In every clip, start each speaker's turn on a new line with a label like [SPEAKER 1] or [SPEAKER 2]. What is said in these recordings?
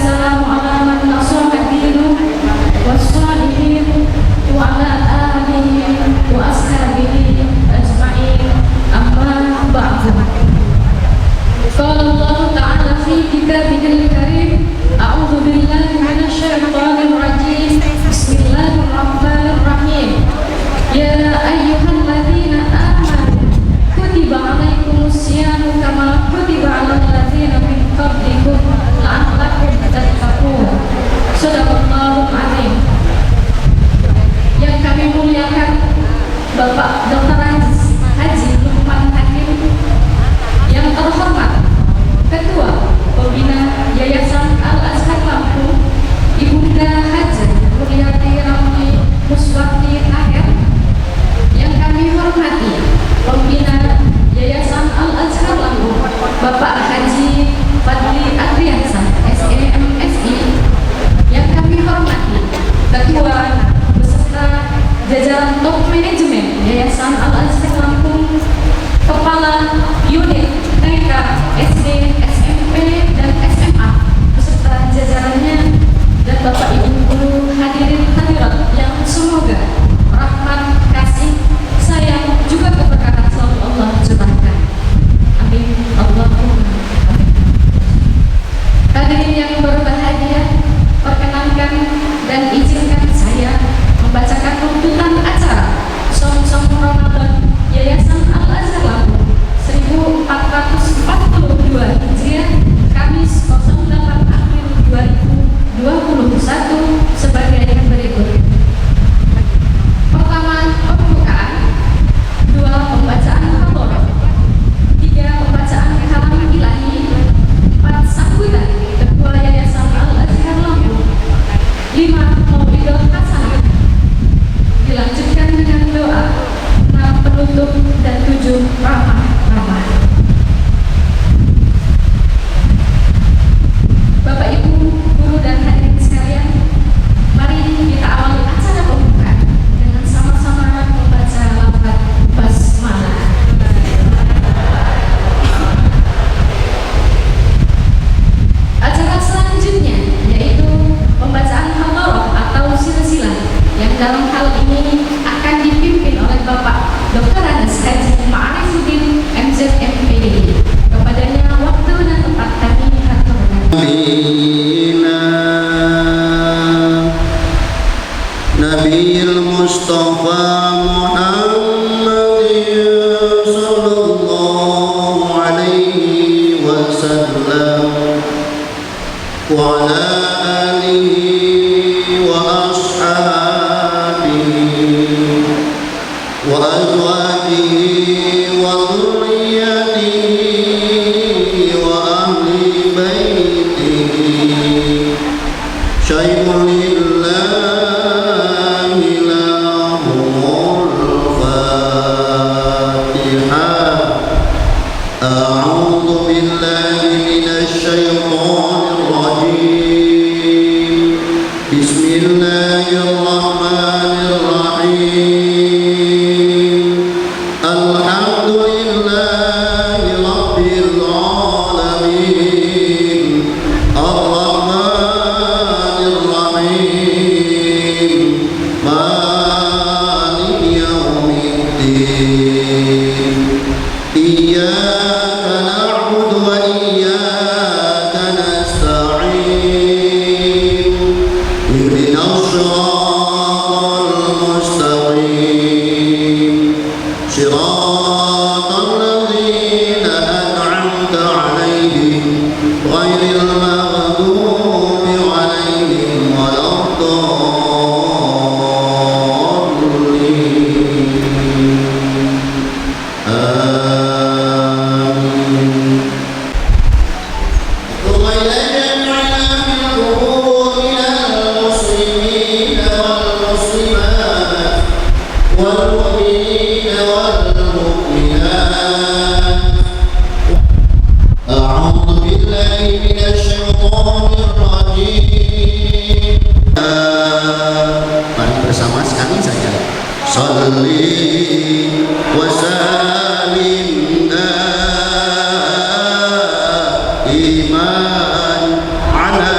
[SPEAKER 1] wassalamu ala man nasara dinu wassalihin wa ala alihi wa ashabihi ajma'in amma ba'du. Qala Allah ta'ala fi kitabihil karim, a'udzu billahi minasyaitonir rajim. Bismillahirrahmanirrahim. Ya ayyuhalladzina amanu kutiba 'alaikumus syiyamu kama kutiba 'alal ladzina min qablikum la'allakum tattaqun. Shadaqallahul 'azim. Yang kami muliakan Bapak Dr. Haji Lukman Hakim, yang terhormat Ketua Pembina Yayasan Al-Azhar Lampung Ibunda Haji Mulyati Ramli Muswati Tahir, yang kami hormati Pembina Yayasan Al-Azhar Lampung Bapak Haji Fadli Adriansa SEMSI, yang kami hormati Ketua beserta jajaran top manajemen Yayasan Al-Azhar Lampung, Kepala Unit TK, SD, SMP, dan SMA beserta jajarannya, dan Bapak Ibu guru hadirin hadirat yang semoga rahmat, kasih, sayang, juga keberkahan selalu Allah curahkan. Amin. Allahumma amin. Hadirin yang berbahagia, perkenankan dan izinkan saya membacakan tuntutan acara Som-Som Ramadan Yayasan Al-Azhar Lampung 1442 Hijriah, Kamis 08 April 2021 sebagai yang berikut. Pertama, pembukaan. 2, pembacaan Al-Qur'an. 3, pembacaan kalam ilahi. 4, sambutan Ketua Yayasan Al-Azhar Lampung. 5, mau'idhah hasanah. Dilanjutkan dengan doa. 6, penutup, dan 7, ramah-ramah. Bapak Ibu guru dan hadirin sekalian, mari kita awali acara pembukaan dengan sama-sama membaca lafaz basmalah. Acara selanjutnya yaitu pembacaan hadharah atau silsilah, yang dalam hal ini akan dipimpin oleh Bapak Dr. Anas Haji Ma'arifuddin MZMPD. Kepadanya waktu dan tempat kami aturkan.
[SPEAKER 2] Nabiil Mustafa Muhammad sallallahu alaihi wasallam wa ala alihi wa ashabihi wa azwajihi wa dhurriyyatihi wa ahli baitihi syai'un lillahi lahumul fatihah. A'udzu billahi minasy syaithanir rajim. Bismillahirrahmanirrahim. Alhamdulillahi rabbil alamin. Ar-Rahmanir Rahim. Maliki yaumiddin. Iyyaka na'budu wa iyyaka nasta'in. Ihdinas siratal mustaqim. Siratal ladzina an'amta 'alaihim ghairil maghdubi 'alaihim waladdallin. Amin. ثم يجمعنا من ظهورنا المسلمين والمسلمات والمؤمنين والمؤمنات. أعوذ بالله من الشيطان الرجيم. Mari bersama sekali saja. Salli wa salim daiman ala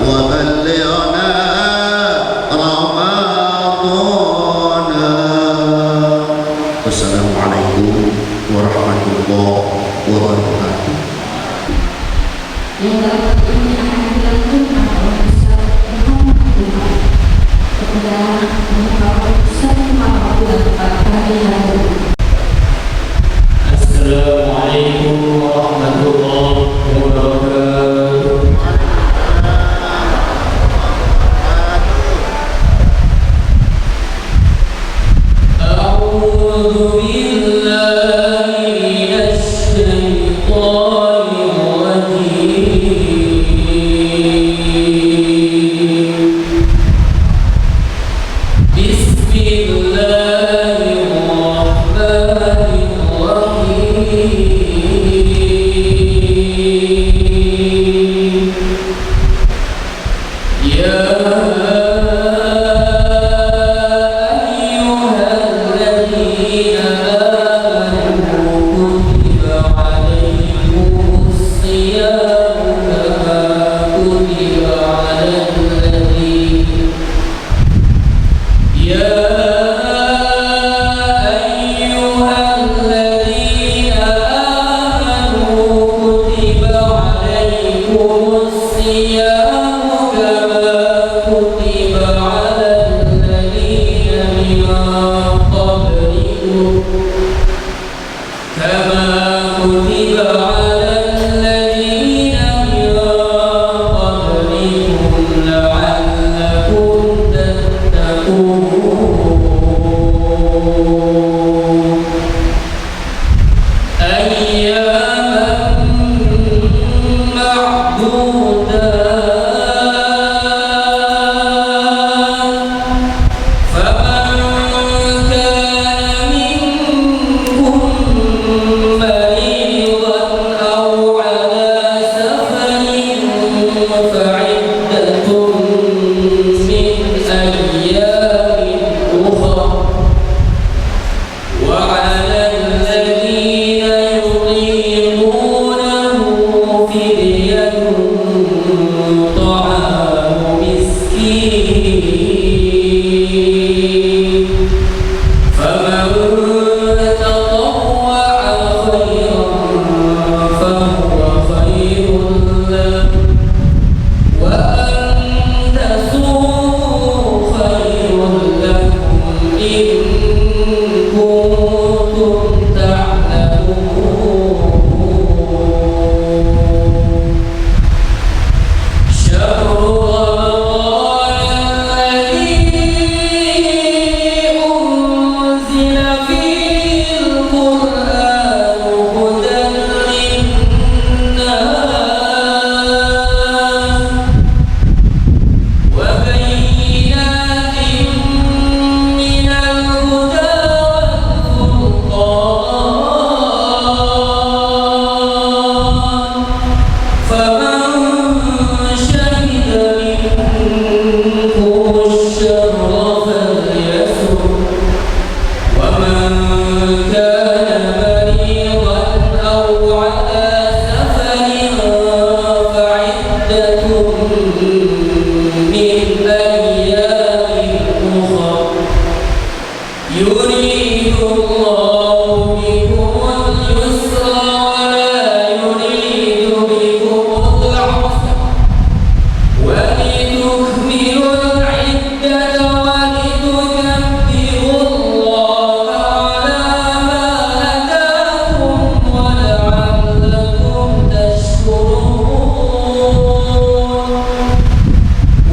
[SPEAKER 2] وبلغنا رمضان. Wassalamualaikum warahmatullahi wabarakatuh.
[SPEAKER 1] Yang dalam ini akan dilanjutkan oleh Ustaz Muhammad Umar kepada Bapak Ustaz Muhammad Umar pada hari yang
[SPEAKER 3] Assalamualaikum warahmatullahi wabarakatuh. A'udzu billahi minasy syaithanir rajim. Bismillahirrahmanirrahim. Ya ayyuhalladzina amanu kutiba alaikumus shiyamu kama kutiba alal ladzina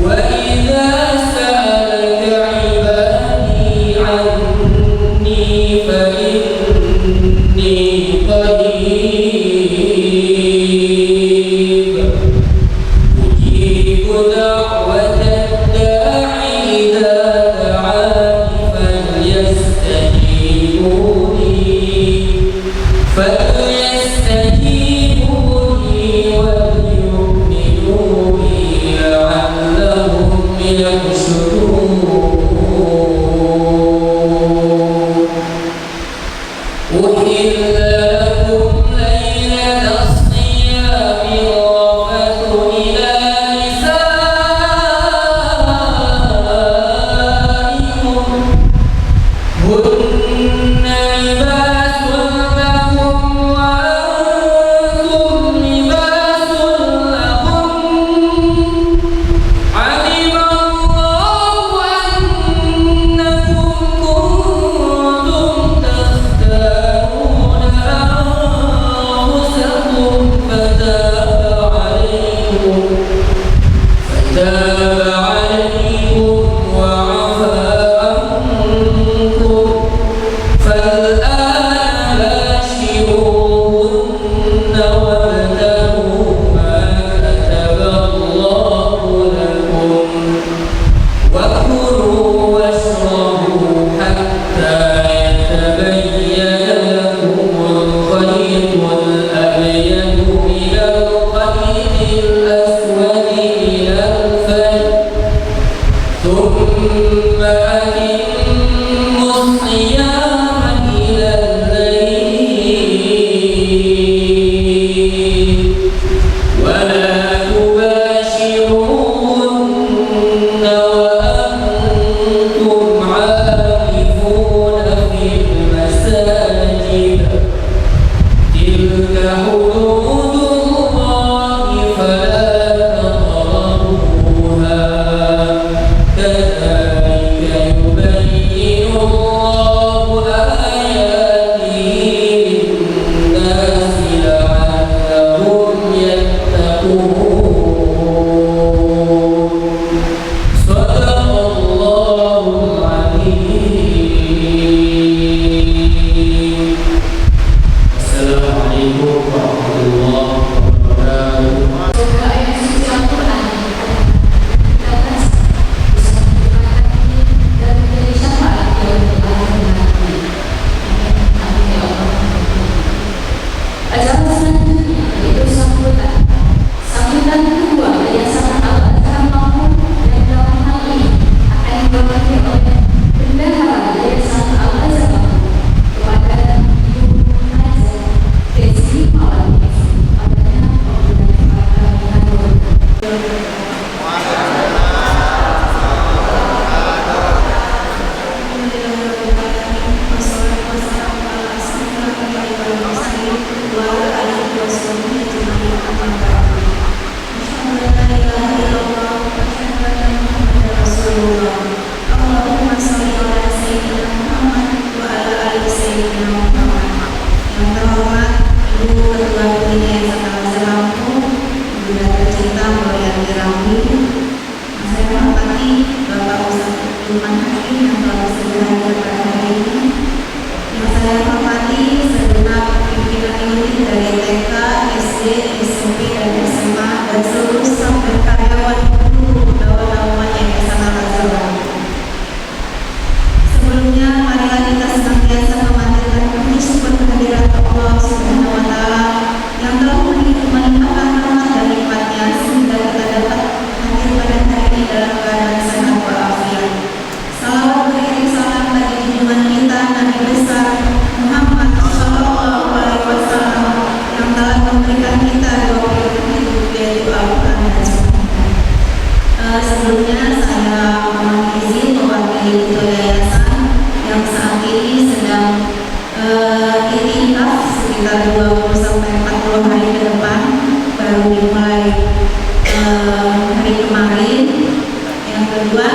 [SPEAKER 3] وإذ أتموا الصيام إلى الليل ولا تباشرون وأنتم عاكفون في المساجد تلك حدود الله فلا تقربوها كذلك يبين الله آياته للناس لعلهم يتقون صدق الله العظيم. Assalamualaikum warahmatullahi wabarakatuh.
[SPEAKER 1] Semoga ayat suci Al-Quran kita bisa menerjemahkannya dan menjadi syafaat di yaumil akhir nanti. Amin ya Allah. Acara selanjutnya yaitu sambutan kedua Yayasan Al-Azhar Mahmud yang dalam hal ini akan dibawakan oleh Bendahara Yayasan Al-Azhar Mahmud kepada Ibu Hajar Desi Maulani. Padanya
[SPEAKER 4] Yang terhormat Ibu Ketua Yayasan Al-Azhar Mahmud, Bunda tercinta Mulyani Ramli, yang saya hormati Bapak Ustadz Ilman Hakim yang telah bersedia hadir pada hari ini, yang saya hormati segenap pimpinan unit dari TK, SD, SMP, dan SMA, dan seluruh staf dan karyawan guru dawan-dawan Yayasan Al-Azhar Mahmud. Sebelumnya, marilah kita senantiasa memanjatkan puji syukur kehadirat Allah Subhanahu wa Ta'ala yang telah melimpahkan rahmat dan nikmatnya sehingga kita dapat hadir pada hari ini dalam keadaan sehat walafiat. Salawat beriring salam bagi junjungan kita Nabi besar Muhammad Shallallahu Alaihi Wasallam yang telah memberikan kita 20 hidup yaitu Al-Quran dan Sunnah. Sebelumnya saya mohon izin mewakili ketua yayasan yang saat ini sedang itikaf sekitar 20 sampai 40 hari ke depan, baru dimulai hari kemarin. Yang kedua,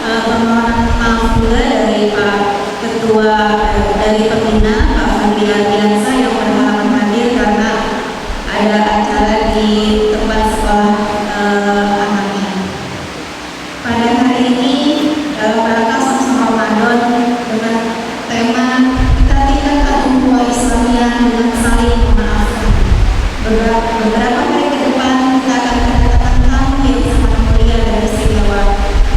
[SPEAKER 4] permohonan maaf pula dari Pak Ketua dari Pembina Pak Fadli Alfiansa yang berhalangan hadir karena ada acara di tempat sekolah anaknya. Pada hari ini dalam rangka sama-sama Ramadan dengan tema kita tingkatkan ukhuwah Islamiyah dengan saling memaafkan. Beberapa hari ke depan kita akan kedatangan tamu yang sangat mulia dan istimewa,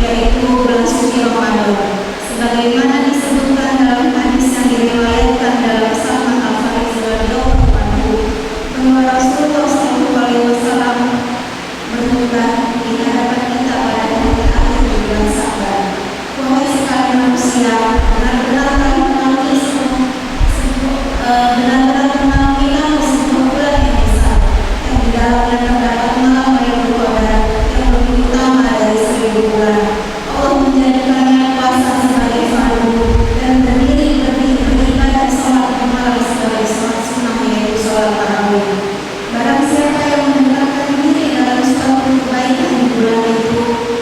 [SPEAKER 4] yaitu bulan suci Ramadan. Sebagaimana disebutkan dalam hadis yang diriwayatkan dalam Salman Al-Farisi radhiyallahu anhu bahwa Rasulullah SAW berkhutbah di hadapan kita pada hari terakhir di bulan Sa'ban. Wahai sekalian manusia, benar-benar mengenali kamu sebuah bulan yang besar, yang di dalamnya terdapat malam yang berkobar, yang lebih utama dari 1000 bulan. Allah menjadikannya puasa sebagai fardu dan beribadah sholat malam sebagai sholat sunnah, yaitu sholat tarawih. Barang siapa yang mendekatkan diri dalam suatu kebaikan di bulan itu,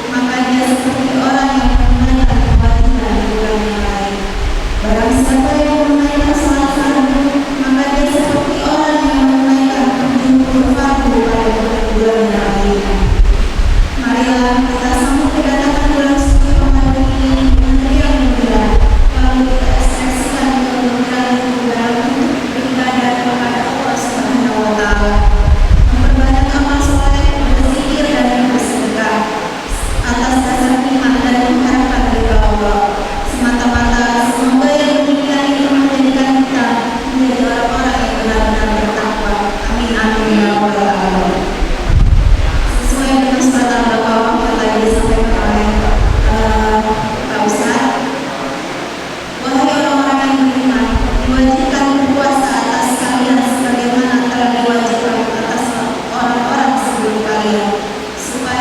[SPEAKER 4] maka dia seperti orang yang menunaikan kewajiban di bulan yang lain. Barang siapa yang menunaikan sholat fardu, maka dia seperti orang yang menunaikan 70 fardu pada bulan yang lainnya. Marilah kita sambut kedatangan bulan suci Ramadan ini dengan riang gembira, lalu kita ekspresikan kegembiraan itu dalam bentuk beribadah kepada Allah Subhanahu wa Ta'ala, memperbanyak amal soleh, berzikir dan bersedekah atas dasar iman dan mengharapkan ridha Allah semata-mata. Semoga yang demikian itu menjadikan kita menjadi orang-orang yang benar-benar bertakwa. Amin amin ya rabbal alamin. Sesuai dengan surat Al-Baqarah yang tadi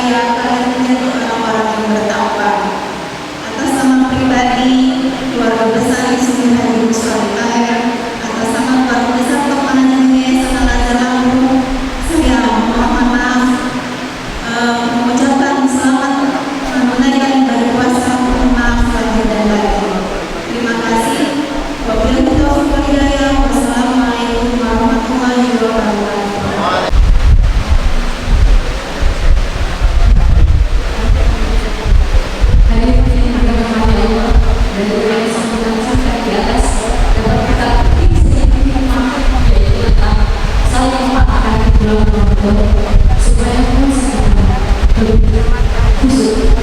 [SPEAKER 4] supaya kalian menjadi orang-orang yang bertakwa. Atas nama pribadi, keluarga besar Institut Haji Muswali Tahir, atas nama keluarga besar Pemanan Yayasan Al-Azhar Lampung, saya mohon maaf mengucapkan selamat menunaikan ibadah puasa, mohon maaf lahir dan batin. Terima kasih. Wabillahi taufiq wal hidayah. Wassalamualaikum warahmatullahi wabarakatuh.
[SPEAKER 1] Hari ini pada kemana Allah dan dari sambutan sampai di atas dapat kita petik sedikit makna yaitu tentang saling memaafkan bulan Ramadan supaya puasa kita lebih khusyuk.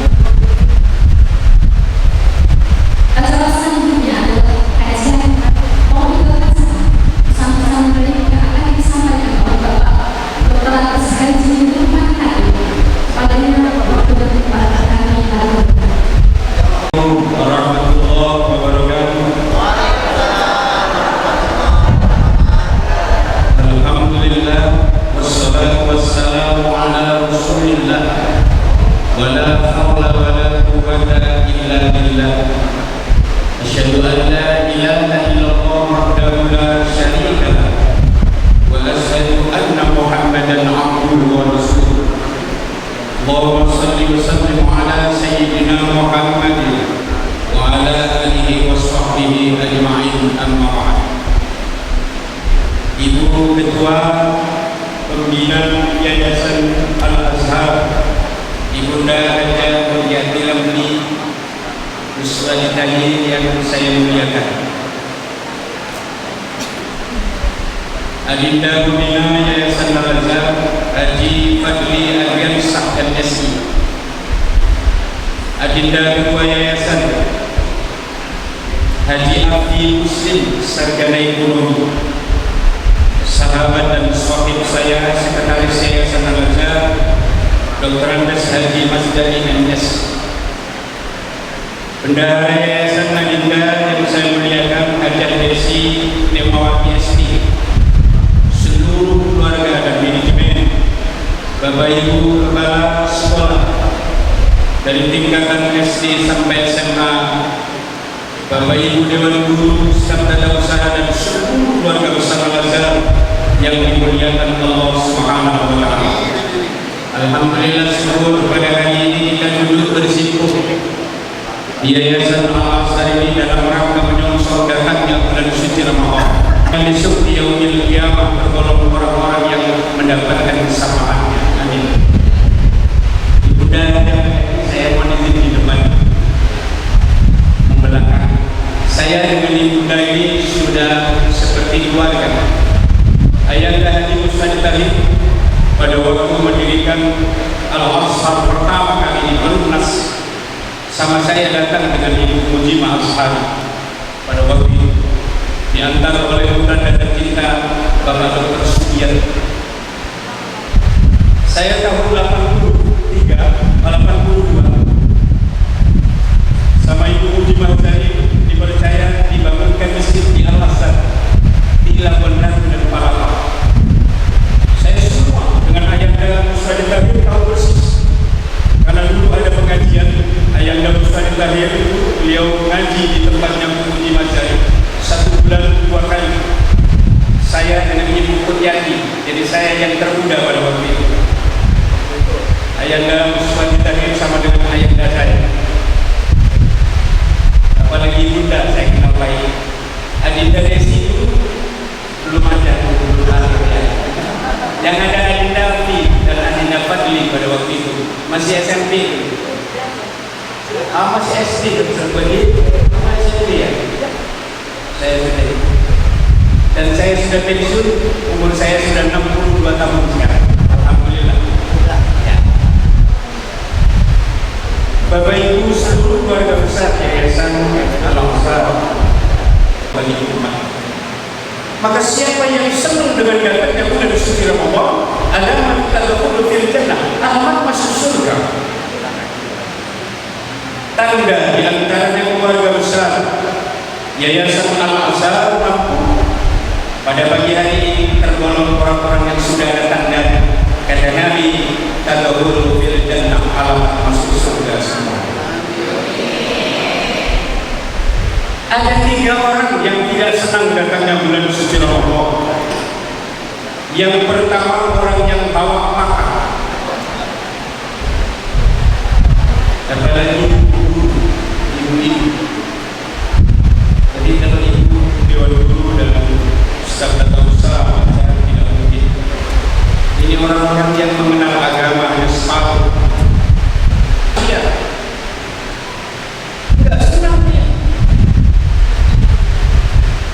[SPEAKER 1] Acara selanjutnya adalah kajian Maulid pesan-pesan yang akan disampaikan oleh Bapak Dr. Andes Haji Nurman Hakim. Padanya waktu dan tempat akan kita lakukan.
[SPEAKER 3] warahmatullahi wabarakatuh. Alhamdulillah wassalatu wassalamu ala Rasulillah wa la hawla wa la quwwata illa billah. Asyhadu an la ilaha illallah wahdahu la syarika lah wa asyhadu anna Muhammadan abduhu wa rasuluh. Allahumma salli wa sallim ala sayyidina Muhammadin wa ala alihi wa sahbihi ajma'in, amma ba'd. Ibu Ketua Pembina Yayasan Al-Azhar, Ibunda Haja Mulyati Lamli Muswali Tahir yang saya muliakan, Adinda Pembina Yayasan Al-Azhar Haji Fadli Adrian Sahdan SI, Adinda Ketua Yayasan Haji Abdi Muslim Sarjana Ekonomi, sahabat dan sahib saya Sekretaris Yayasan Al-Azhar Dr. Andes Haji Masdari MS, Bendahara Yayasan Adinda yang saya muliakan Hajah Desi Nemawati ST, seluruh keluarga dan manajemen, Bapak Ibu Kepala Sekolah dari tingkatan SD sampai SMA, Bapak Ibu Dewan Guru serta usaha dan seluruh keluarga besar Al-Azhar yang dimuliakan Allah Subhanahu wa taala. Alhamdulillah, syukur pada hari ini kita duduk bersikukuh di Yayasan Al-Azhar ini dalam rangka menyongsongkan bulan suci Ramadan. Dan besok di yaumil qiyamah tergolong orang-orang yang mendapatkan kesabarannya. Amin. Ibunda, saya mohon izin di depan membelakang. Saya dengan ibunda ini sudah seperti keluarga. Ayahanda Haji Muswali Tahir pada waktu mendirikan Al-Azhar pertama kali di Perumnas, sama saya datang dengan Ibu Mujimah Ashari pada waktu itu, diantar oleh Bunda dan Cinta Bapak Dr. Sugiat. Saya tahun 82 sama Ibu Mujimah Ashari dipercaya dibangunkan masjid di Al-Azhar di Labuan dan Palapa. Saya semua dengan Ayahanda Muswali Tahir tahu persis, karena dulu ada pengajian Ayahanda Muswali Tahir, beliau ngaji di tempatnya Bu Mujimah Ashari 1 bulan 2 kali. Saya dengan Ibu Kutyati, jadi saya yang termuda pada waktu itu. Ayahanda Muswali Tahir sama dengan ayahanda saya, apalagi ibunda saya kenal baik. Adinda Desi itu belum ada, yang ada Adinda Abdi dan Adinda Fadli pada waktu itu masih SMP, masih SD berbagi, masih SD ya. Saya sudah, dan saya sudah pensiun, umur saya sudah 62 tahun sekarang. Alhamdulillah. Ya. Bapak Ibu seluruh keluarga besar Yayasan Al-Azhar bagi umat. Maka siapa yang senang dengan datangnya bulan suci Ramadan, alamat tadkhulu fil jannah, alamat masuk surga. Tanda di antaranya keluarga besar Yayasan Al-Azhar Lampung pada pagi hari ini tergolong orang-orang yang sudah ada tandanya. Kata Nabi, tadkhulu fil jannah 3 orang yang tidak senang datangnya bulan suci Ramadan. Yang pertama, orang yang bawa makan. Apalagi ibu-ibu. Jadi kalau ibu dewan guru dalam Ustaz atau Ustaz tidak mungkin. Ini orang-orang yang mengenal agama hanya separuh. Iya. Enggak senang dia.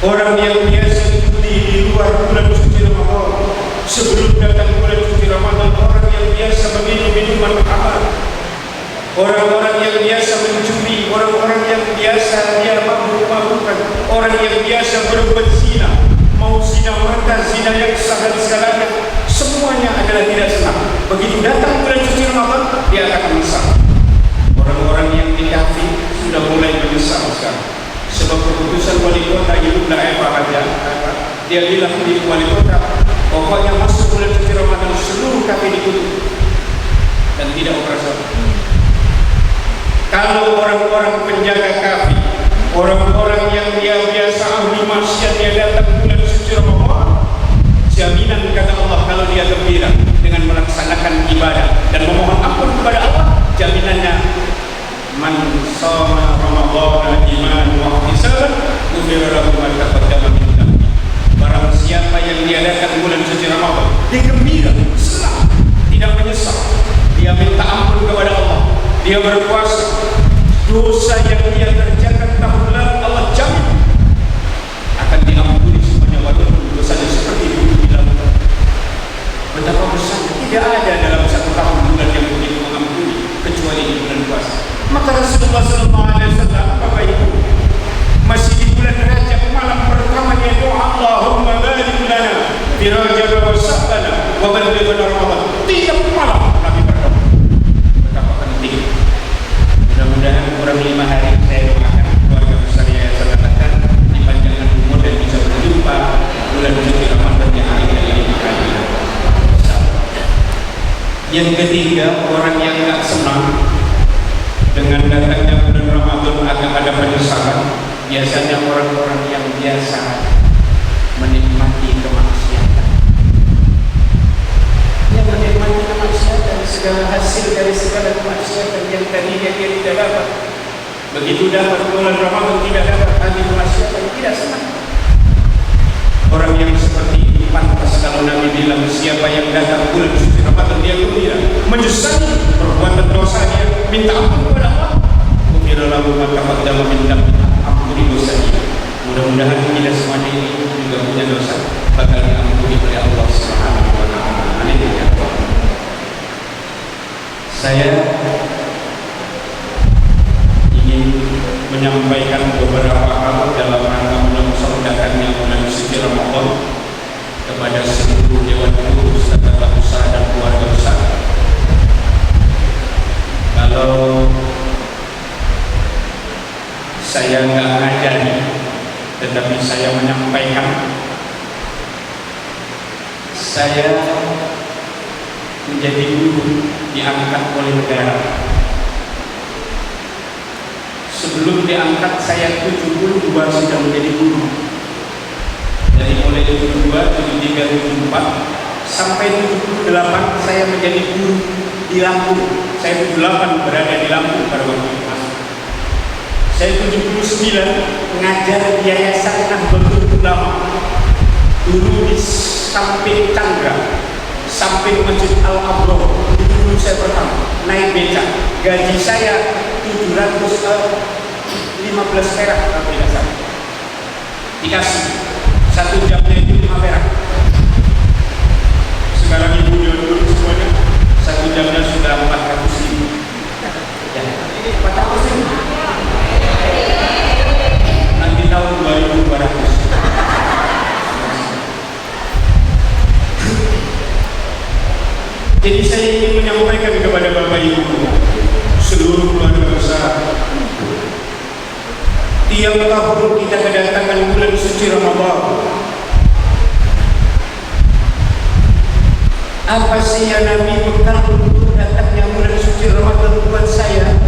[SPEAKER 3] Orang yang biasa cuti di luar bulan suci Ramadan, sebelum datang bulan suci Ramadan, orang yang biasa meminum minuman khamar, orang-orang yang biasa mencuri, orang-orang yang biasa dia mabuk-mabukan, orang yang biasa berbuat zina, mau zina mata, zina yang sadar segalanya, semuanya adalah tidak senang. Begitu datang bulan suci Ramadan, dia akan menyesal. Orang-orang yang dikafir sudah mulai menyesal sekarang. Sebab keputusan wali kota itu tidak aja. Dia bilang di wali kota, pokoknya masuk bulan suci Ramadan seluruh kafe ditutup dan tidak operasional. Kalau orang-orang penjaga kafe, orang-orang yang dia biasa ahli maksiat, dia datang bulan suci Ramadan, jaminan kata Allah kalau dia gembira dengan melaksanakan ibadah dan memohon ampun kepada Allah, jaminannya man shoma Ramadan iman wa ihtisaban ghufira lahu ma taqaddama min dhanbi. Barang siapa yang dia datang bulan suci Ramadan, dia gembira, senang, tidak menyesal, dia minta ampun kepada Allah, dia berpuasa, dosa yang dia kerjakan tahun lalu Allah jamin akan diampuni semuanya walaupun dosanya seperti itu dilakukan. Betapa besarnya, tidak ada dalam 1 tahun bulan yang begitu mengampuni kecuali di bulan puasa. Maka Rasulullah SAW apa itu? Masih di bulan Rajab, malam pertama dia doa, Allahumma barik lana fi Rajab wa Sya'ban wa ballighna Ramadan. Tiap malam Nabi berdoa. Betapa penting. Mudah-mudahan kurang 5 hari saya doakan keluarga besar Yayasan Al-Azhar dipanjangkan umur dan bisa berjumpa bulan suci Ramadan yang ini. Yang ketiga, orang yang tak senang dengan datangnya bulan Ramadan akan ada penyesalan. Biasanya orang-orang yang biasa menikmati kemaksiatan. Yang menikmati kemaksiatan, segala hasil dari segala kemaksiatan yang tadinya dia tidak dapat. Begitu dapat bulan Ramadan tidak dapat lagi kemaksiatan, tidak senang. Orang yang seperti ini pantas kalau Nabi bilang siapa yang datang bulan suci Ramadan dia gembira, menyesali perbuatan dosanya, minta ampun kepada Allah. Ghufira lahu ma taqaddama min dhanbi, ampuni dosanya. Mudah-mudahan kita semuanya ini juga punya dosa bakal diampuni oleh Allah Subhanahu wa taala. Amin ya rabbal alamin. Saya ingin menyampaikan beberapa hal dalam rangka menyongsong datangnya bulan suci Ramadan kepada seluruh dewan guru serta usaha dan keluarga besar. Kalau saya nggak ngajari, tetapi saya menyampaikan, saya menjadi guru diangkat oleh negara. Sebelum diangkat saya 72 sudah menjadi guru. Dari mulai 72, 73, 74 sampai 78 saya menjadi guru di Lampung. Saya 78 berada di Lampung pada waktu itu. Saya 79 mengajar di Yayasan Nahdlatul Ulama. Dulu di samping Chandra, samping Masjid Al-Abroh. Itu dulu saya pertama naik becak. Gaji saya 715 perak kalau tidak salah. Dikasih 1 jamnya itu 5 perak. Sekarang ibu dulu semuanya 1 jamnya sudah 400.000. Ya, 400.000. Nanti tahun 2200. Jadi saya ingin menyampaikan kepada Bapak Ibu seluruh keluarga besar, tiap tahun kita kedatangan bulan suci Ramadan. Apa sih yang Nabi bekal untuk datangnya bulan suci Ramadan buat saya?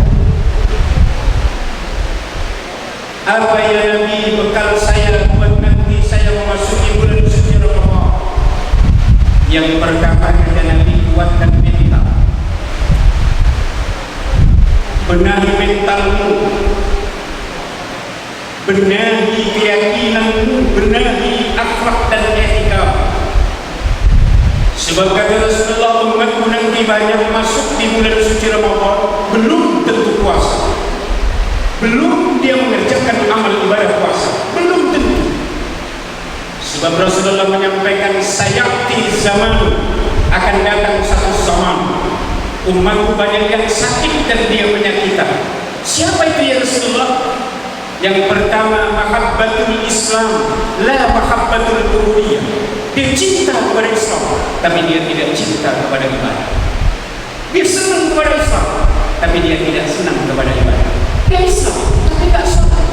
[SPEAKER 3] Apa yang Nabi menjadi bekal saya buat nanti saya memasuki bulan suci Ramadan. Yang pertama kata Nabi, kuatkan mental. Benahi mentalmu, benahi keyakinanmu, benahi akhlak dan etika. Sebab kata Rasulullah, umatku nanti banyak masuk di bulan suci Ramadan belum tentu puasa, belum dia mengerjakan amal ibadah puasa, belum tentu. Sebab Rasulullah menyampaikan, sayati zaman, akan datang satu zaman umatku banyak yang sakit dan dia penyakitan. Siapa itu ya Rasulullah? Yang pertama, mahabbatul Islam, la mahabbatul dunia. Dia cinta kepada Islam, tapi dia tidak cinta kepada ibadah. Dia senang kepada Islam, tapi dia tidak senang kepada ibadah. Dia Islam, tapi tidak sholat.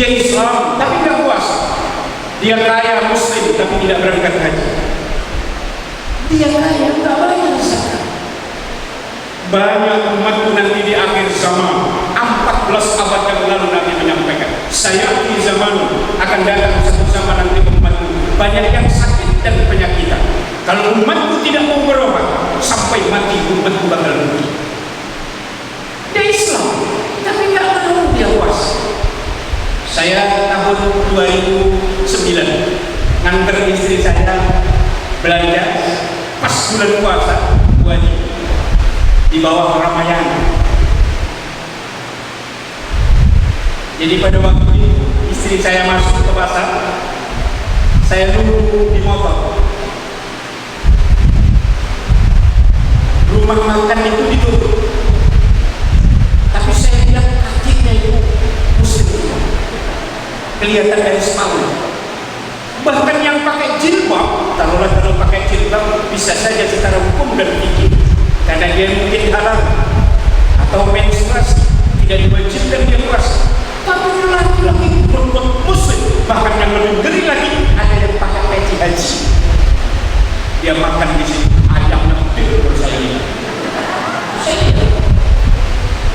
[SPEAKER 3] Dia Islam, tapi tidak puasa. Dia kaya Muslim, tapi tidak berangkat haji. Dia kaya, tidak bayar zakat. Banyak umatku nanti di akhir zaman, 14 abad yang lalu Nabi menyampaikan, sayati zaman, akan datang satu zaman nanti umatku banyak yang sakit dan penyakitan. Kalau umatku tidak mau berobat, sampai mati umatku bakal rugi. Dia Islam, tapi tidak mau dia puasa. Saya tahun 2009 nganter istri saya belanja pas bulan puasa wajib di bawah Ramayana. Jadi pada waktu itu istri saya masuk ke pasar, saya nunggu di motor. Rumah makan itu ditutup, tapi saya lihat kakinya itu Muslim, kelihatan dari sepatu. Bahkan yang pakai jilbab, taruhlah kalau pakai jilbab bisa saja secara hukum dan fikih, karena dia mungkin haram atau menstruasi tidak diwajibkan dia puasa. Tapi laki-laki berbuat Muslim, bahkan yang lebih ngeri lagi ada yang pakai peci haji. Dia makan di sini ayam nanti bersaing.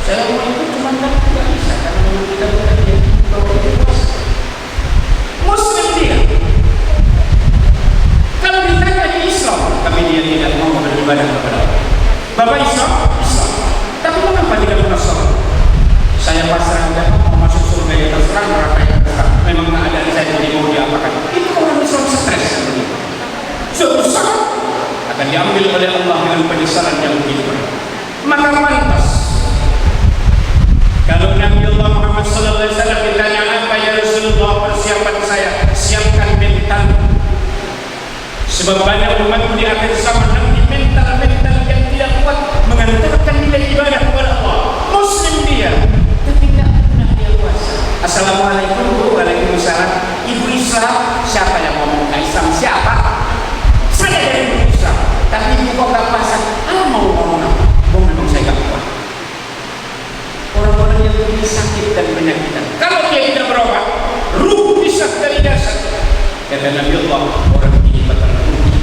[SPEAKER 3] Saya mau itu cuma tidak bisa karena memang kita bukan dia puasa. Muslim dia. Kalau ditanya di Islam, tapi dia tidak mau beribadah kepada Allah. Bapak Islam, Islam. Tapi mengapa tidak pernah sholat? Saya pasrah dan mau masuk surga yang terserah, neraka yang terserah. Memang keadaan saya jadi mau diapakan. Itu orang Islam stres. Suatu saat akan diambil oleh Allah dengan penyesalan yang begitu berat. Maka pantas kalau Nabi Allah Muhammad sallallahu alaihi wasallam ditanya apa ya Rasulullah persiapan saya, siapkan mental. Sebab banyak umatku di akhir zaman nanti mental yang tidak kuat mengantarkan nilai ibadah kepada Allah. Muslim dia, tapi tidak pernah dia puasa. Assalamualaikum Bu, waalaikumsalam. Ibu Islam, siapa yang ngomong Islam? Siapa? Saya dari ibu Islam, tapi ibu kok gak puasa? Mau ngomong apa? Memang saya gak kuat. Orang-orang yang lebih sakit dan penyakitan, kalau dia tidak berobat, ruh bisa dari dasar. Kata Nabi Allah, orang ini bakal rugi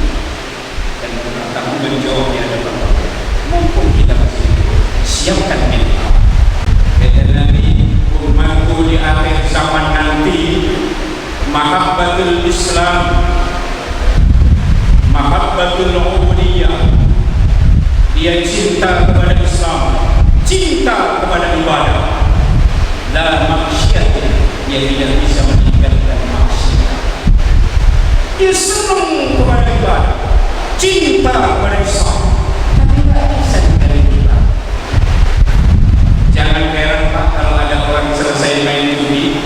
[SPEAKER 3] dan kamu menjawab di hadapan Allah. Mumpung kita masih siapkan mental. Kata Nabi, umatku di akhir zaman nanti mahabbatul Islam, mahabbatul ubudiyah. Dia cinta kepada Islam, cinta kepada ibadah. La maksiat, dia tidak bisa meninggalkan maksiat. Dia senang kepada ibadah, cinta kepada Islam, tapi tidak bisa meninggalkan ibadah. Jangan heran Pak kalau ada orang selesai main judi,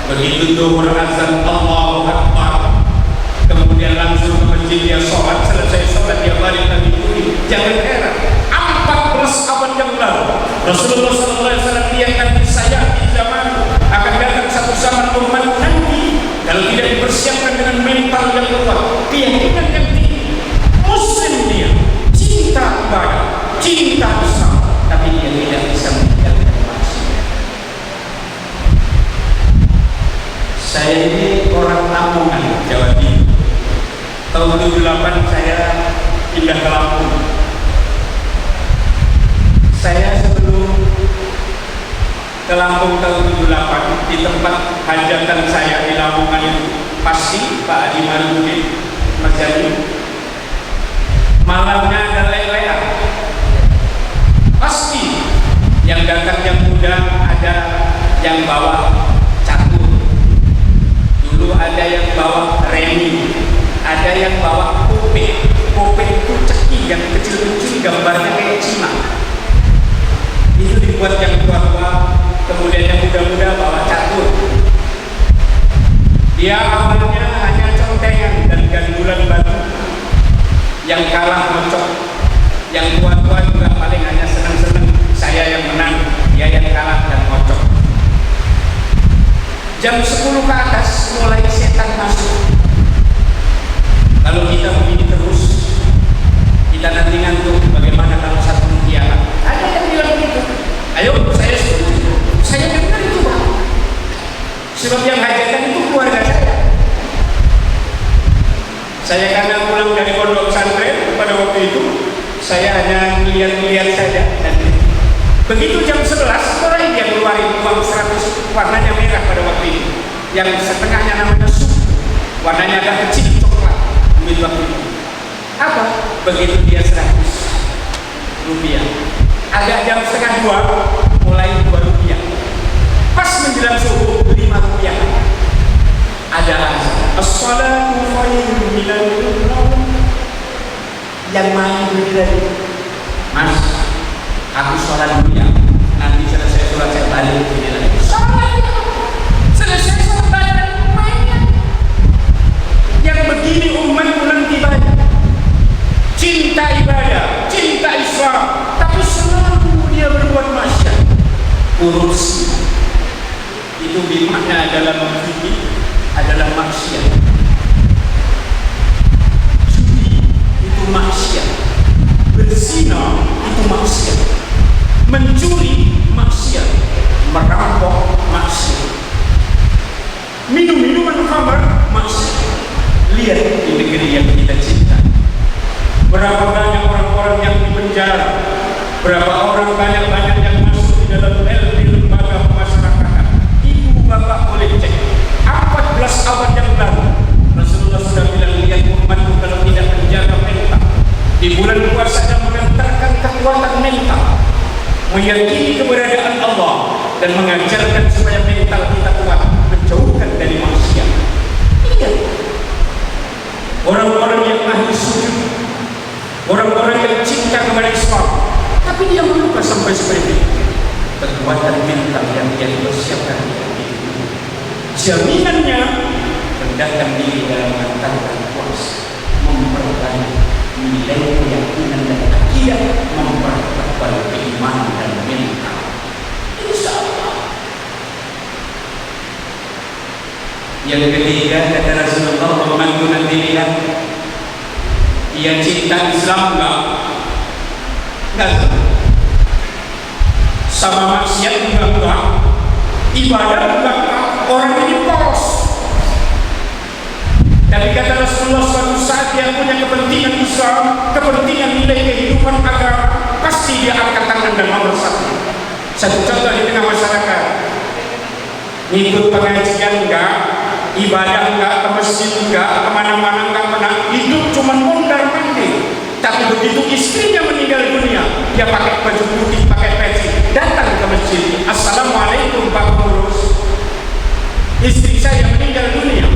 [SPEAKER 3] begitu zuhur azan Allahu Akbar, kemudian langsung ke masjid dia sholat, selesai sholat dia balik lagi judi. Jangan heran, 14 abad yang lalu Rasulullah SAW lihatkan saya di zaman akan datang satu zaman umat nanti kalau tidak dipersiapkan dengan mental yang kuat, keyakinan yang tinggi, Muslim dia, cinta ibadah, cinta Islam, tapi dia tidak bisa meninggalkan maksiat. Saya ini orang Lamongan, Jawa Timur. Tahun 78 saya pindah ke Lampung. Saya sebelum ke Lampung tahun 78 di tempat hajatan saya di Lamongan itu pasti Pak Adi Marudin Mas Jani malamnya ada lelean pasti yang datang yang muda ada yang bawa catur dulu ada yang bawa remi ada yang bawa kope itu ceki yang kecil-kecil gambarnya kayak Cina itu dibuat yang tua-tua kemudian yang muda-muda bawa catur dia awalnya hanya contengan dan gandulan batu yang kalah ngocok yang tua-tua juga paling hanya senang-senang saya yang menang dia yang kalah dan ngocok jam 10 ke atas mulai setan masuk kalau kita begini terus kita nanti ngantuk bagaimana kalau satu mutiara ada yang bilang gitu ayo saya setuju saya dengar itu Pak sebab yang hajatan itu keluarga saya karena pulang dari pondok pesantren pada waktu itu saya hanya lihat-lihat saja dan begitu jam 11 mulai dia keluarin uang 100 warnanya merah pada waktu itu yang setengahnya namanya sup warnanya agak kecil coklat duit waktu itu apa? Begitu dia 100 rupiah agak jam setengah 2 mulai 2 rupiah pas menjelang subuh 5 rupiah ada as-salatu khairun minal naum yang main dulu tadi Mas aku sholat dulu ya nanti selesai sholat saya balik sini lagi sholat ya selesai sholat balik mainnya yang begini umat nanti banyak cinta ibadah cinta Islam tapi selalu dia berbuat maksiat korupsi itu bermakna adalah memfitnah adalah maksiat judi itu maksiat berzina itu maksiat mencuri maksiat merampok maksiat minum minuman khamar maksiat lihat di negeri yang kita cinta berapa banyak orang-orang yang dipenjara berapa orang banyak yang masuk di dalam lembaga pemasyarakatan ibu bapak boleh cek 14 abad yang lalu Rasulullah sudah bilang lihat umatku kalau tidak menjaga mental di bulan puasa dan mengantarkan kekuatan mental meyakini keberadaan Allah dan mengajarkan supaya mental kita kuat menjauhkan dari maksiat iya orang-orang yang ahli sujud orang-orang yang cinta kepada Islam tapi dia melupa sampai seperti itu kekuatan mental yang dia persiapkan jaminannya rendahkan diri dalam mengantarkan puasa memperbanyak nilai keyakinan dan akidah mempertebal keimanan dan mental insya Allah yang ketiga kata Rasulullah membantu nanti lihat dia cinta Islam enggak sama maksiat juga enggak ibadah enggak orang ini polos tapi kata Rasulullah suatu saat dia punya kepentingan Islam kepentingan nilai kehidupan agama pasti dia angkat tangan dan nomor satu contoh di tengah masyarakat ngikut pengajian enggak ibadah enggak ke masjid enggak kemana-mana enggak pernah hidup cuma mondar mandir tapi begitu istrinya meninggal dunia dia pakai baju putih pakai peci datang ke masjid assalamualaikum Pak Pengurus istri saya meninggal dunia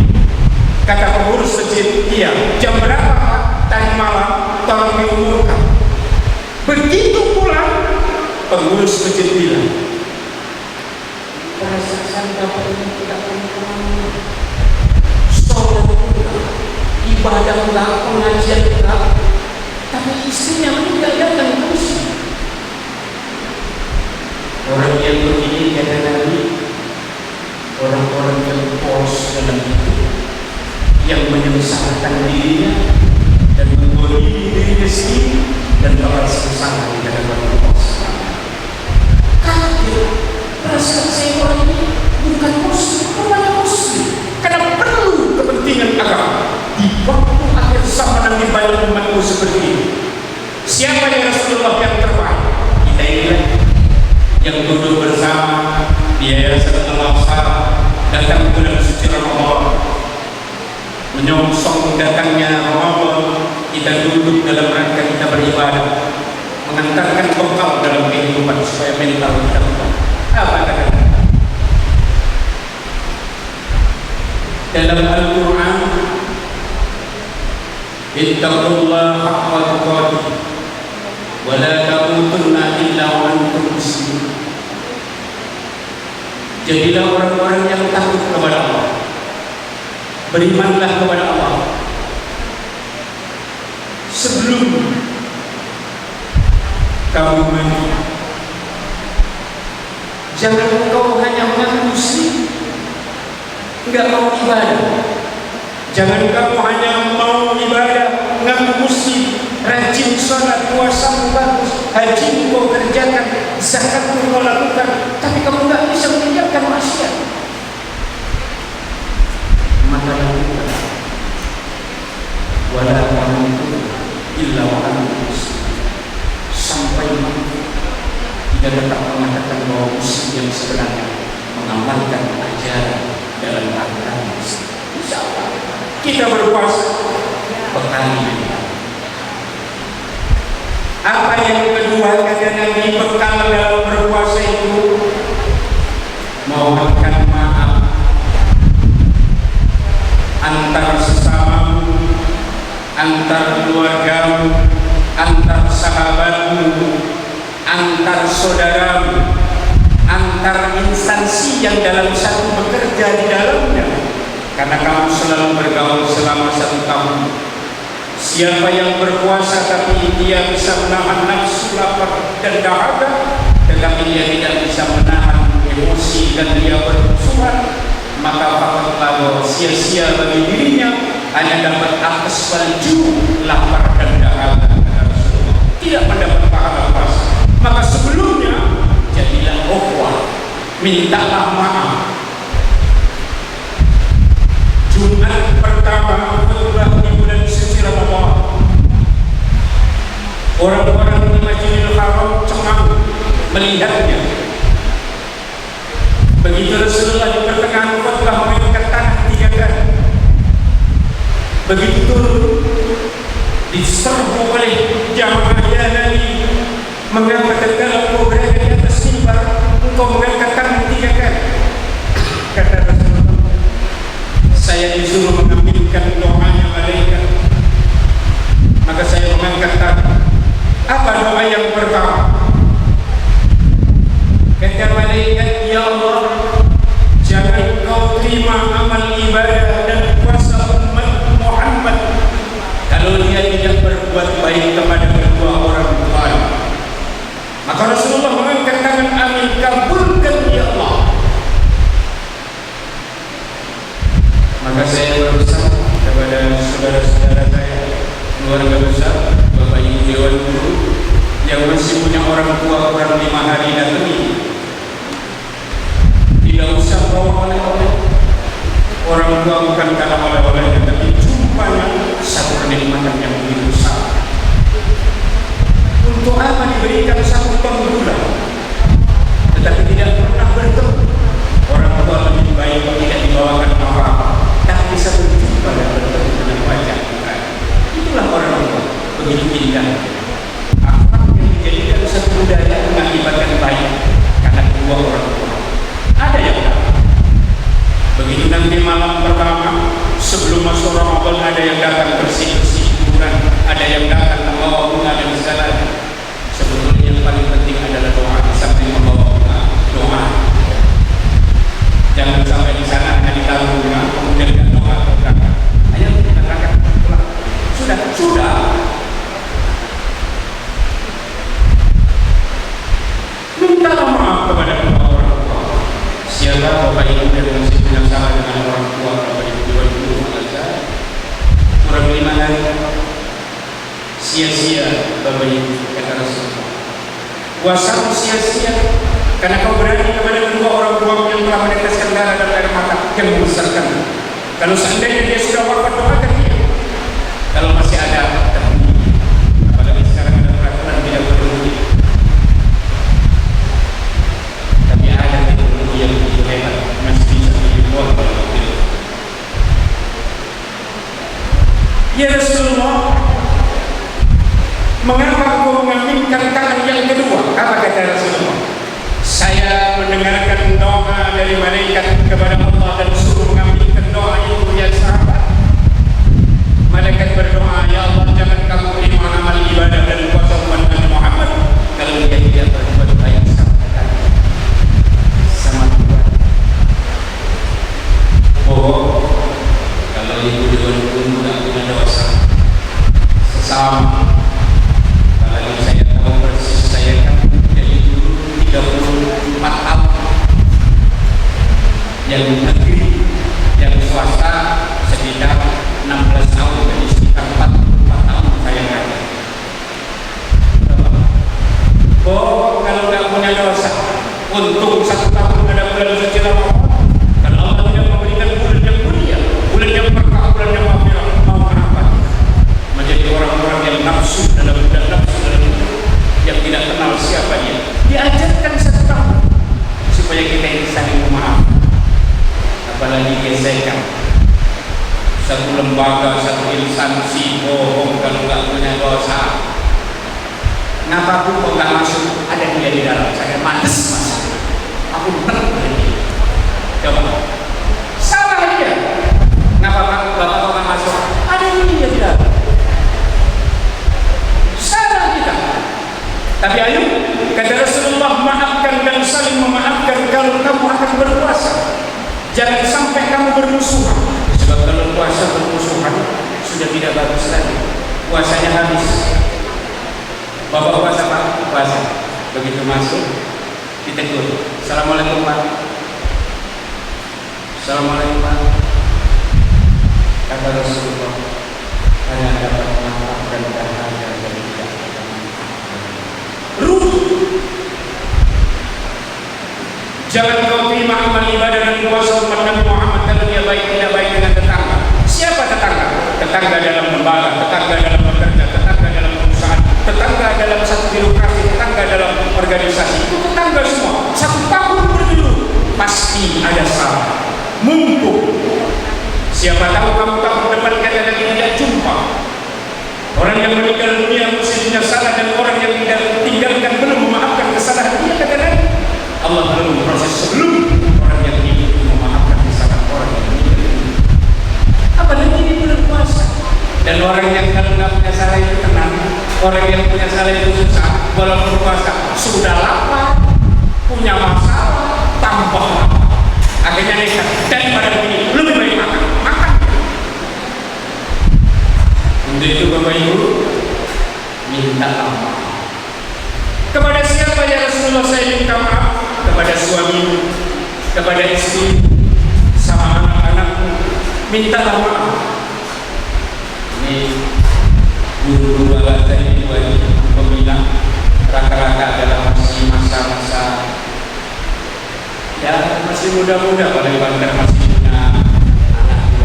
[SPEAKER 3] kata pengurus masjid iya jam berapa Pak tadi malam tolong diumurkan begitu pulang pengurus masjid bilang perasaan bapak ini tidak pernah sholat ibadah enggak pengajian enggak tapi istrinya meninggal datang terus orang yang begini kata Nabi orang-orang yang polos dalam hidup yang menyengsarakan dirinya dan menggolimi dirinya sendiri dan bakal sengsara di hadapan Allah. Kaget, perasaan saya orang ini bukan muslim, bukan muslim, karena perlu kepentingan agama di waktu akhir zaman nanti banyak umatku seperti ini. Siapa yang Rasulullah yang terbaik? Kita inilah yang duduk bersama di Yayasan Al-Awsar menyongsong datangnya Ramadan, kita duduk dalam rangka kita beribadah, mengantarkan bekal dalam kehidupan supaya mental kita kuat. Apa kata-kata? Dalam Al-Quran, ittaqullaha haqqa tuqatih wa la tamutunna illa wa antum muslimun. Jadilah orang-orang yang takut kepada Allah, berimanlah kepada Allah sebelum kamu mati. Jangan engkau hanya mengaku muslim, enggak mau ibadah. Jangan kamu hanya mau ibadah, mengaku muslim, rajin sholat, puasa bagus, haji kau kerjakan, zakat kau lakukan, tapi kamu enggak bisa meninggalkan maksiat. Maka lakukan wala tamutunna illa wa antum muslimun, sampai mati tidak tetap mengatakan bahwa muslim yang sebenarnya mengamalkan ajaran dalam agama Islam. Insyaallah kita berpuasa bekalnya. Apa yang kedua kata Nabi, bekal dalam berpuasa itu mohonkan maaf antar sesamamu, antar keluargamu, antar sahabatmu, antar saudaramu, antar instansi yang dalam satu bekerja di dalamnya, karena kamu selalu bergaul selama 1 tahun. Siapa yang berpuasa tapi dia bisa menahan nafsu lapar dan dahaga, tetapi dia tidak bisa menahan emosi dan dia bersurat, maka fakatlah sia-sia bagi dirinya, hanya dapat atas salju, lapar dan dahaga, tidak mendapat pahala puasa. Maka sebelumnya jadilah ukhwah, mintalah maaf. Jumat pertama khutbah di bulan suci Ramadan, orang-orang di Masjidil Haram cengang melihatnya. Begitu Rasulullah di pertengahan khutbah mengangkat tangan 3 kali. Begitu turun, diserbu oleh jamaah ya Nabi, mengangkat tegak engkau berada di atas mimbar, engkau mengangkat tangan 3 kali. Kata Rasulullah, saya disuruh mengambilkan doanya malaikat, maka saya mengangkat tangan. Apa doa yang pertama? Kata malaikat, ya Allah, jangan kau terima amal ibadah dan puasa umat Muhammad kalau dia tidak berbuat baik kepada kedua orang tuanya. Maka Rasulullah mengangkat tangan, amin, kabulkan ya Allah. Maka saya berpesan kepada saudara-saudara saya, keluarga besar, Bapak Ibu Dewan Guru yang masih punya orang tua kurang 5 hari datangi, tidak usah bawa oleh-oleh. Orang tua bukan karena oleh-olehnya, tapi jumpanya satu kenikmatan yang begitu besar. Untuk apa diberikan 1 ton gula tetapi tidak pernah bertemu? Orang tua lebih baik tidak dibawakan apa-apa, tapi bisa berjumpa dan bertemu dengan wajah kita. Itulah orang tua, begitu indah akhlak yang dijadikan satu budaya mengakibatkan baik karena kedua orang tua. Ada yang datang begitu nanti malam pertama sebelum masuk Ramadan, ada yang datang bersih-bersih kuburan, ada yang datang membawa bunga dan segala. Sebetulnya yang paling penting adalah doa. Di samping membawa bunga, doa. Jangan sampai di sana hanya ditaruh bunga kemudian tidak doa atau berangkat. Ayo kita berangkat pulang. Sudah. Mintalah maaf kepada kedua orang tua. Siapa Bapak Ibu yang masih punya salah dengan orang tua, Bapak Ibu Dewan Guru kurang 5 hari, sia-sia Bapak Ibu, kata Rasulullah. Puasamu sia-sia karena kau berani kepada kedua orang tua yang telah meneteskan darah dan air mata yang membesarkan. Kalau seandainya dia sudah wafat, doakan dia. Kalau masih ada, temui. Apalagi sekarang ada peraturan tidak berhenti. Tapi ada teknologi yang begitu hebat, masih bisa dibuat kalau begitu. kata Rasulullah? Saya mendengarkan doa dari malaikat kepada Allah dan suruh mengambilkan doa itu ya sahabat. Malaikat berdoa, ya Allah jangan kamu terima amal ibadah dan puasa umat Nabi Muhammad kalau dia tidak berbuat baik sama Tuhan. Oh, kalau ibu dengan pun tidak punya dosa sesama. Apalagi saya tahu persis, saya kan jadi guru 34 tahun, yang negeri, yang swasta sekitar 16 tahun, jadi sekitar 44 tahun saya ngajar. Oh, kalau nggak punya dosa, untung 1 tahun ada bulan suci Ramadan. Kalau Allah tidak memberikan bulan yang mulia, bulan yang berkah, bulan yang maghfirah, mau apa? Menjadi orang-orang yang nafsu dalam yang tidak kenal siapa dia. Diajarkan 1 tahun supaya kita ini saling memaafkan. Apalagi gesekan satu lembaga, satu instansi bohong kalau nggak punya dosa. Kenapa aku kok nggak masuk? Ada dia di dalam. Saya mantes masuk. Aku benar berhenti. Coba. Salah dia. Kenapa bapak kok nggak masuk? Ada dia di dalam. Salah kita. Tapi ayo, kata Rasulullah, maafkan dan saling memaafkan kalau kamu akan berpuasa. Jangan sampai kamu bermusuhan. Sebab kalau puasa bermusuhan sudah tidak bagus lagi. Puasanya habis. Bapak puasa Pak? Puasa. Begitu masuk, ditegur. Assalamualaikum Pak. Assalamualaikum Pak. Kata Rasulullah, hanya dapat memaafkan dan hanya dari tidak. Jangan kau terima amal ibadah dan puasa umat Nabi Muhammad kalau dia baik tidak baik dengan tetangga. Siapa tetangga? Tetangga dalam lembaga, tetangga dalam bekerja, tetangga dalam perusahaan, tetangga dalam satu birokrasi, tetangga dalam organisasi. Itu tetangga semua. 1 tahun berdulu pasti ada salah. Mumpung siapa tahu kamu tahun depan kata lagi tidak jumpa. Orang yang meninggal dunia mestinya salah dan orang yang tinggalkan belum memaafkan kesalahan dia kata lagi. Allah belum proses sebelum orang yang ingin memaafkan kesalahan orang yang meninggal dunia. Apalagi ini bulan puasa. Dan orang yang kalau nggak punya salah itu tenang. Orang yang punya salah itu susah. Walaupun puasa sudah lapar, punya masalah, tambah lapar. Akhirnya nekat. Daripada begini lebih baik makan. Untuk itu Bapak Ibu, minta maaf. Kepada siapa ya Rasulullah saya minta maaf? Kepada suamimu, kepada istri, sama anak-anakmu. Mintalah maaf. Ini guru-guru al-Azhar ini wajib pembina rata-rata adalah masih masa-masa ya masih muda-muda, paling banter masih punya anak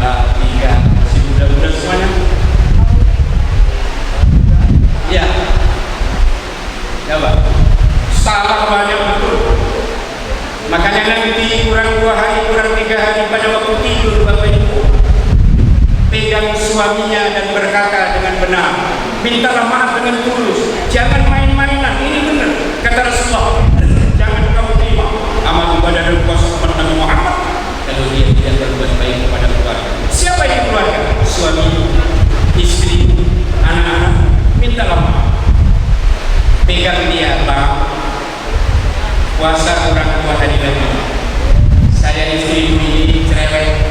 [SPEAKER 3] 2, 3, masih muda-muda semuanya. Ya, coba salah banyak betul. Makanya nanti kurang 2 hari, kurang 3 hari pada waktu tidur Bapak Ibu, pegang suaminya dan berkata dengan benar, mintalah maaf dengan tulus, jangan main-mainan. Ini benar kata Rasulullah, jangan kamu terima amal ibadah dan puasa umat Nabi Muhammad kalau dia tidak berbuat baik kepada keluarga. Siapa itu keluarga? Suami, istri, anak-anak. Mintalah maaf. Pegang dia Pak. Puasa kurang 2 hari lagi. Saya istri ini cerewet,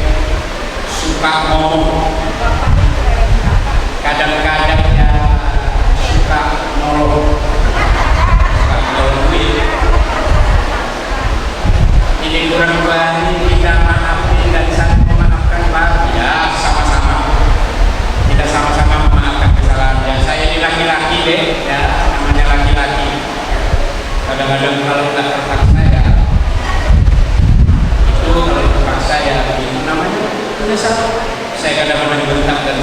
[SPEAKER 3] suka ngomong, kadang-kadang ya suka nolong, suka nolongin. Ini kurang 2 hari kita maafin dan saling memaafkan Pak. Ya sama-sama. Kita sama-sama memaafkan kesalahan. Ya saya ini laki-laki deh, ya namanya laki-laki. Kadang-kadang kalau nggak terpaksa ya itu kalau terpaksa ya itu namanya menyesal. Saya kadang-kadang bentak dan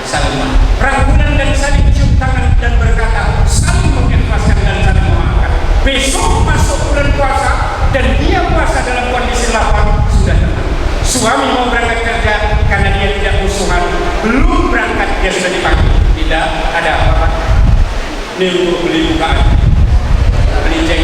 [SPEAKER 3] saling rangkulan dan saling cium tangan dan berkata saling mengikhlaskan dan saling memaafkan. Besok masuk bulan puasa dan dia puasa dalam kondisi lapar sudah tenang. Suami mau berangkat kerja karena dia tidak musuhan, belum berangkat dia sudah dipanggil. Tidak ada apa-apa. Ini untuk beli bukaan, beli jajan.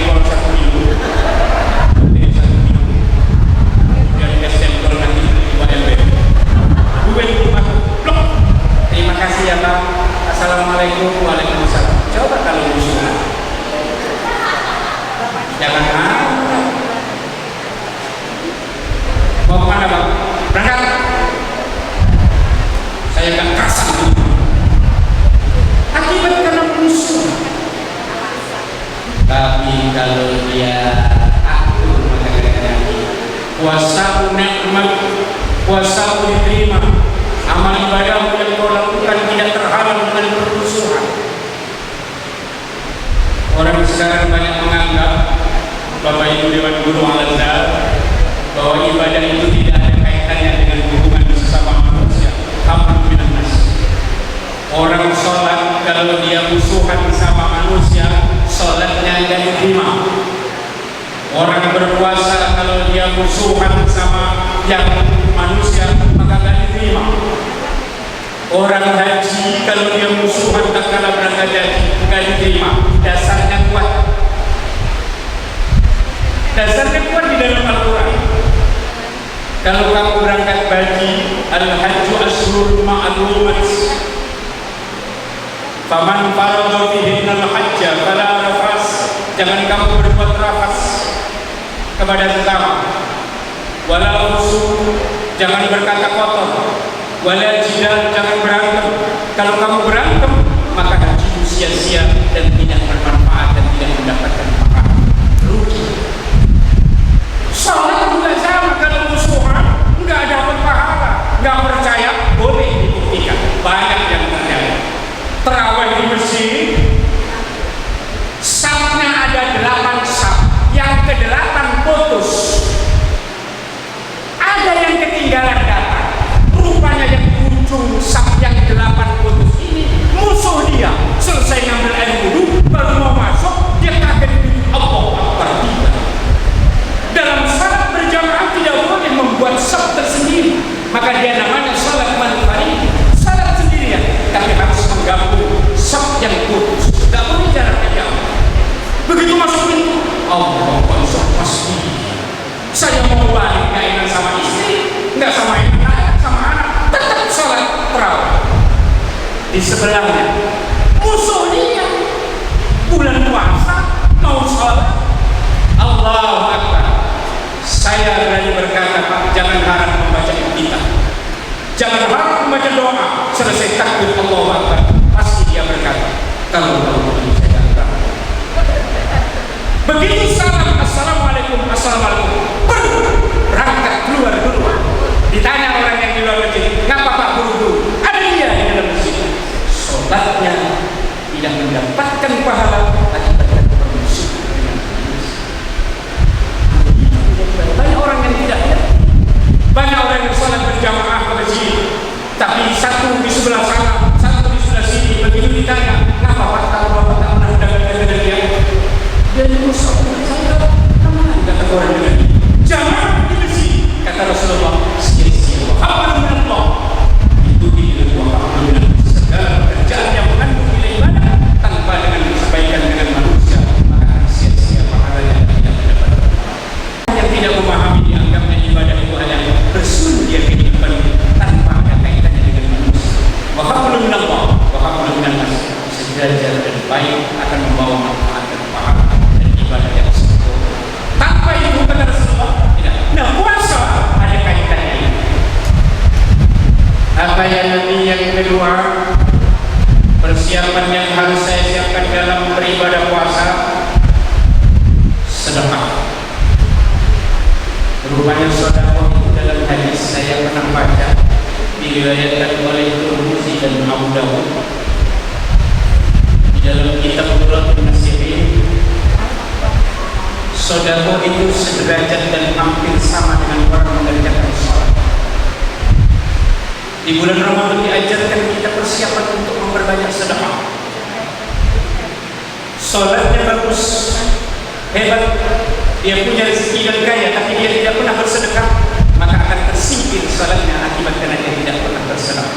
[SPEAKER 3] Jangan mau kemana bang? Berangkat. Saya nggak kasar. Akibat karena musuh. Tapi kalau dia akur maka kadang-kadang puasa nikmat, puasa diterima, amal ibadah yang kau lakukan tidak terhalang dengan permusuhan. Orang sekarang banyak menganggap, Bapak Ibu Dewan Guru Al-Azhar, bahwa ibadah itu tidak ada kaitannya dengan hubungan sesama manusia. Alhamdulillah. Orang sholat kalau dia musuhan sama manusia, sholatnya tidak diterima. Orang berpuasa kalau dia musuhan sama yang manusia, maka tidak diterima. Orang haji kalau dia musuhan tak kalah berangkat haji, tidak diterima. Dasarnya kuat. Dasarnya kuat di dalam Al-Quran. Kalau kamu berangkat haji, al-hajju ashhurun ma'lumat. Faman farada fihinna al-hajja fala rafas. Jangan kamu berbuat rafas kepada sesama. Wala fusuq, jangan berkata kotor. Wala jidal, jangan berantem. Kalau kamu berantem, maka haji sia-sia dan tidak bermanfaat dan tidak mendapatkan pahala. Rugi. Salat juga sama, kalau musuhan nggak dapat pahala. Nggak percaya, boleh dibuktikan. Banyak yang terjadi. Terawih di masjid, safnya ada 8 saf, yang ke-8 putus. Ada yang ketinggalan datang. Rupanya yang ujung saf yang 8 putus ini musuh dia. Selesai ngambil air wudhu, baru mau masuk, dia kaget Allahu Akbar. Dalam salat berjamaah tidak boleh membuat saf tersendiri, maka dia namanya salat manfarid, salat sendirian. Tapi harus menggabung saf yang putus, tidak boleh jaraknya jauh. Begitu masuk pintu, Allah masuk masjid. Saya mau balik, nggak enak sama istri, nggak sama anak, sama anak, tetap sholat terawih. Di sebelahnya musuh dia, bulan puasa mau sholat. Allahu Akbar. Saya berani berkata, Pak, jangan harap membaca Iftitah, jangan harap membaca doa. Selesai takbir Allahu Akbar, pasti dia berkata, kalau ini saya datang. Begitu salam, assalamualaikum, assalamualaikum, berangkat keluar dulu. Ditanya orang yang di luar masjid, ngapa Pak buru-buru? Ada dia di dalam masjid. Sholatnya tidak mendapatkan pahala akibat permusuhan dengan manusia. Banyak orang yang tidak ngerti. Banyak orang yang sholat berjamaah ke masjid, tapi satu di sebelah sana, satu di sebelah sini. Begitu ditanya, ngapa Pak kalau Bapak tak pernah dengar dia? Dari musuh saya, kemana kata orang dengan jamaah di masjid? Kata Rasulullah, sia-sia. Apa dengan Allah? Itu dia Allah. Segala pekerjaan yang mengandung nilai ibadah tanpa dengan disampaikan dengan manusia, maka sia-sia pahala yang tidak mendapatkan. Yang tidak memahami dianggapnya ibadah itu hanya bersun dia kehidupan tanpa ada kaitannya dengan manusia. Wahabbul minallah, wahabbul minannas. Sejajar dan baik akan membawa manfaat dan pahala dan ibadah yang sempurna. Tanpa itu kata Rasulullah tidak. Nah, puasa ada kaitannya ini. Apa yang nanti yang kedua, persiapan yang harus saya siapkan dalam beribadah puasa, sedekah. Rupanya sedekah itu dalam hadis saya pernah baca diriwayatkan oleh Tirmidzi dan Abu Dawud di dalam kitab Nurul Nasihin. Sedekah itu sederajat dan hampir sama dengan orang mengerjakan sholat. Di bulan Ramadan diajarkan kita persiapan untuk memperbanyak sedekah. Sholatnya bagus, hebat, dia punya rezeki dan kaya, tapi dia tidak pernah bersedekah, maka akan tersingkir sholatnya akibat karena dia tidak pernah bersedekah.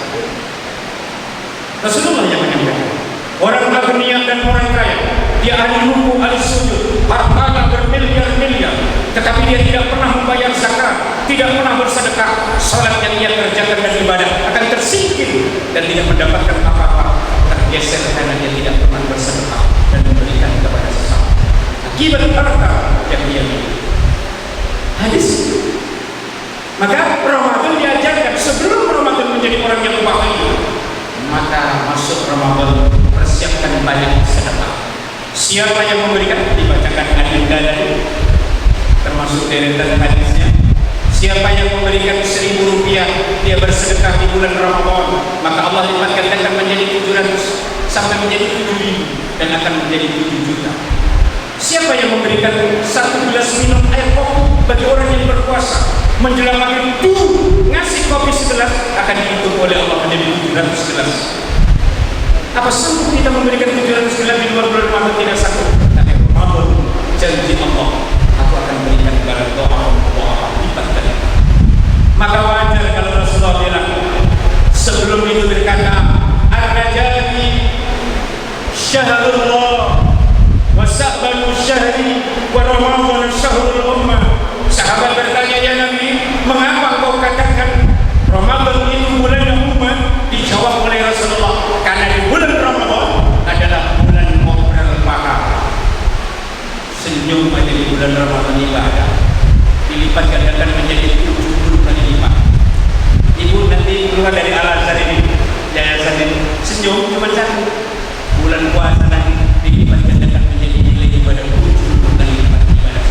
[SPEAKER 3] Rasulullah yang menyampaikan, orang agniya dan orang kaya, dia ahli ruku, ahli sujud, hartanya bermiliar-miliar, tetapi dia tidak pernah membayar zakat, tidak pernah bersedekah. Salat yang ia kerjakan dan ibadah akan tersingkir dan tidak mendapatkan apa-apa, tergeser karena dia tidak pernah bersedekah dan memberikan kepada sesama. akibat harta yang dia miliki. Hadis. Maka Ramadan diajarkan sebelum Ramadan menjadi orang yang bahagia, maka masuk Ramadan persiapkan banyak sedekah. Siapa yang memberikan? Dibacakan adinda tadi, termasuk deretan hadisnya. Siapa yang memberikan 1.000 rupiah, dia bersedekah di bulan Ramadan, maka Allah lipat gandakan menjadi 700 sampai menjadi 7.000 dan akan menjadi 7 juta. Siapa yang memberikan 1 gelas minum air kopi bagi orang yang berpuasa, menjelang maghrib itu ngasih kopi segelas, akan dihitung oleh Allah menjadi 700 gelas. Apa sanggup kita memberikan 700 gelas di luar bulan Ramadan? Tidak sanggup. Tapi Ramadan janji Allah, aku akan berikan kepada doa lipat kali. Maka wajar kalau Rasulullah bilang sebelum itu berkata, ar-rajali syahrullah wa sa'banu syahri wa ramadhan syahrul ummah. Sahabat bertanya, ya Nabi, mengapa kau katakan Ramadan itu bulan umat? Dijawab oleh Rasulullah, karena di bulan Ramadan adalah bulan ngobrol paha. Senyum aja di bulan Ramadan ibadah dilipat gandakan menjadi 70 kali lipat. Ibu nanti keluar dari Al-Azhar ini, yayasan ini, senyum cuma satu. Bulan puasa nanti dilipat gandakan menjadi nilai ibadah 70 kali lipat ibadah.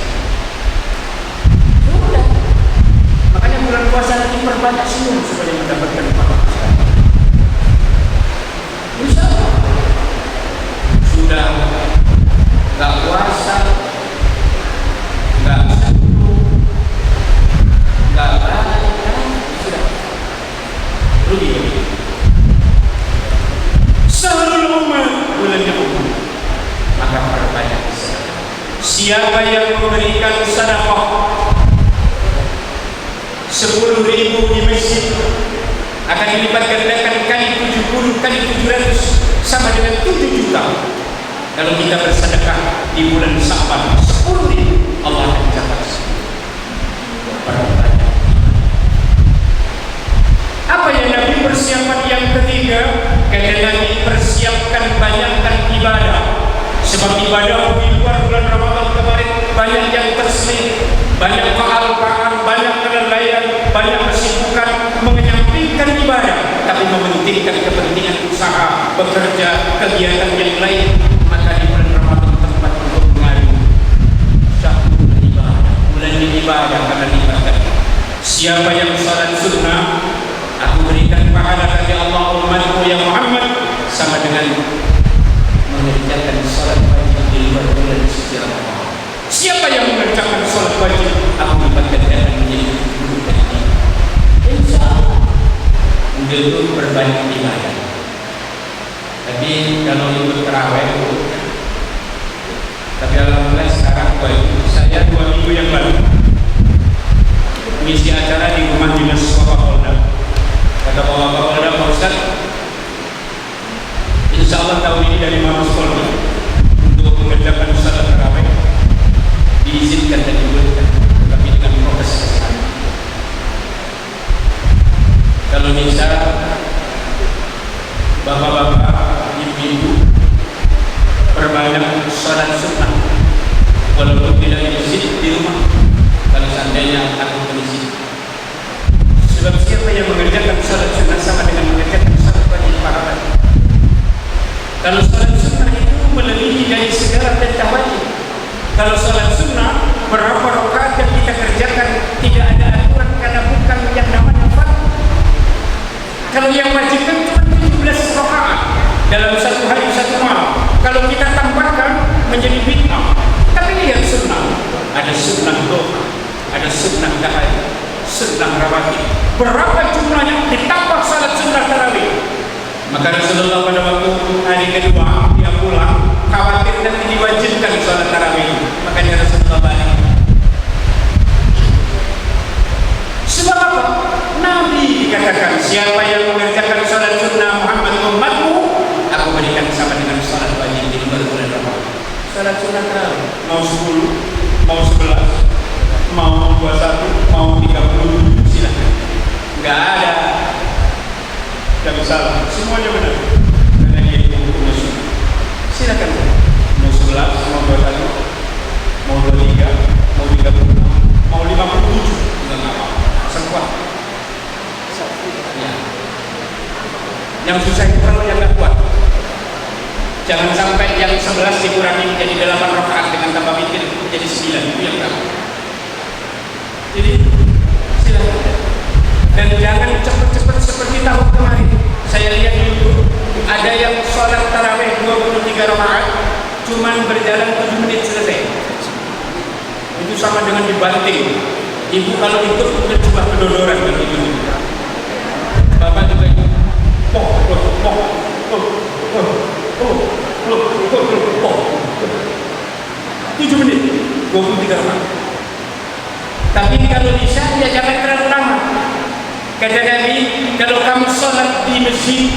[SPEAKER 3] Sudah. Makanya bulan puasa nanti perbanyak senyum supaya mendapatkan pahala. Insya Allah. Sudah nggak puasa, nggak senyum, nggak baik, sudah rugi. Syahrul ummah, bulannya umat, maka perbanyak sedekah. Siapa yang memberikan sedekah 10.000 di masjid akan dilipat gandakan kali 70 kali 700 sama dengan 7 juta. Kalau kita bersedekah di bulan Sya'ban 10.000, Allah akan catat. Apa yang Nabi persiapan yang ketiga? Kata Nabi, persiapkan banyakkan ibadah. Sebab ibadah di luar bulan Ramadan kemarin banyak yang terselit, banyak kealpaan, banyak kelalaian, banyak kesibukan menyampingkan ibadah, tapi mementingkan kepentingan usaha, bekerja, kegiatan yang lain. Maka di bulan Ramadan tempat untuk mengadu syahrul ibadah, bulan ibadah karena ibadah. Siapa yang salat sunnah, aku berikan pahala bagi Allah umatku ya Muhammad sama dengan mengerjakan salat wajib di luar bulan suci Ramadan. Siapa yang mengerjakan salat wajib, aku dapatkan dan menjadi guru tadi. Insya Allah untuk berbanyak ibadah. Tapi kalau ikut terawih, tapi alhamdulillah sekarang saya 2 minggu yang lalu mengisi acara di rumah dinas Bapak Polda. Kata Bapak Polda, Pak Ustaz, insya Allah tahun ini dari Mabes Polda untuk mengerjakan salat tarawih diizinkan dan dibolehkan, tapi dengan proses kesehatan. Kalau bisa bapak-bapak, ibu-ibu perbanyak salat sunnah, walaupun tidak diizin di rumah. Kalau seandainya aku berizin, sebab siapa yang mengerjakan salat sunnah sama dengan mengerjakan salat wajib pahala. Kalau salat sunnah itu melebihi dari segala perintah wajib. Kalau salat sunnah berapa rakaat yang kita kerjakan tidak ada aturan karena bukan yang namanya fardu. Kalau yang wajib kan cuma 17 rakaat dalam satu hari satu malam. Kalau kita tambahkan menjadi bid'ah. Tapi lihat sunnah, ada sunnah duha, ada sunnah tahajud, sunnah rawatib. Berapa jumlahnya ditambah salat sunnah tarawih? Maka Rasulullah pada waktu hari kedua dia pulang, khawatir nanti diwajibkan salat tarawih. Makanya Rasulullah balik. Sebab apa? Nabi dikatakan, siapa yang mengerjakan salat sunnah Muhammad umatmu, aku berikan sama dengan salat wajib di luar bulan Ramadan. Salat sunnah tarawih mau 10, mau 11, mau 21, mau 30, silakan. Enggak ada yang salah, semuanya benar. Karena dia itu hukumnya sunnah. Silakan mau 11, mau 21, mau 23, mau 36, mau 57, enggak apa-apa. Sekuat. Ya. Yang susah itu kalau yang nggak kuat. Jangan sampai yang 11 dikurangi menjadi 8 rakaat dengan tambah witir jadi 9, itu yang enggak. Jadi silakan. Dan jangan cepat-cepat seperti tahun kemarin. Saya lihat di YouTube ada yang sholat tarawih 23 rakaat cuman berjalan 7 menit selesai. Itu sama dengan dibanting. Ibu kalau ikut mungkin cuma kedodoran kalau itu. Bapak juga ikut. Tujuh menit, 23 rakaat. Tapi kalau bisa ya jangan terlalu lama. Kata Nabi, kalau kamu sholat di masjid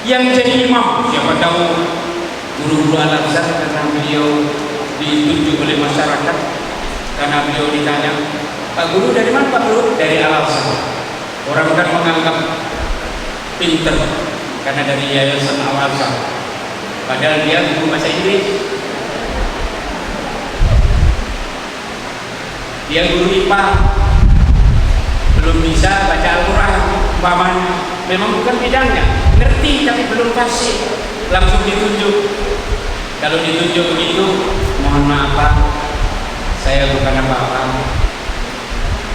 [SPEAKER 3] yang jadi imam, siapa tahu guru-guru Al-Azhar karena beliau ditunjuk oleh masyarakat, karena beliau ditanya, Pak Guru dari mana Pak Guru? Dari Al-Azhar. Orang kan menganggap pinter karena dari yayasan Al-Azhar, padahal dia guru bahasa Inggris, dia guru IPA, belum bisa baca Al-Quran, umpamanya memang bukan bidangnya, ngerti tapi belum fasih, langsung ditunjuk. Kalau ditunjuk begitu, mohon maaf Pak, saya bukan apa-apa,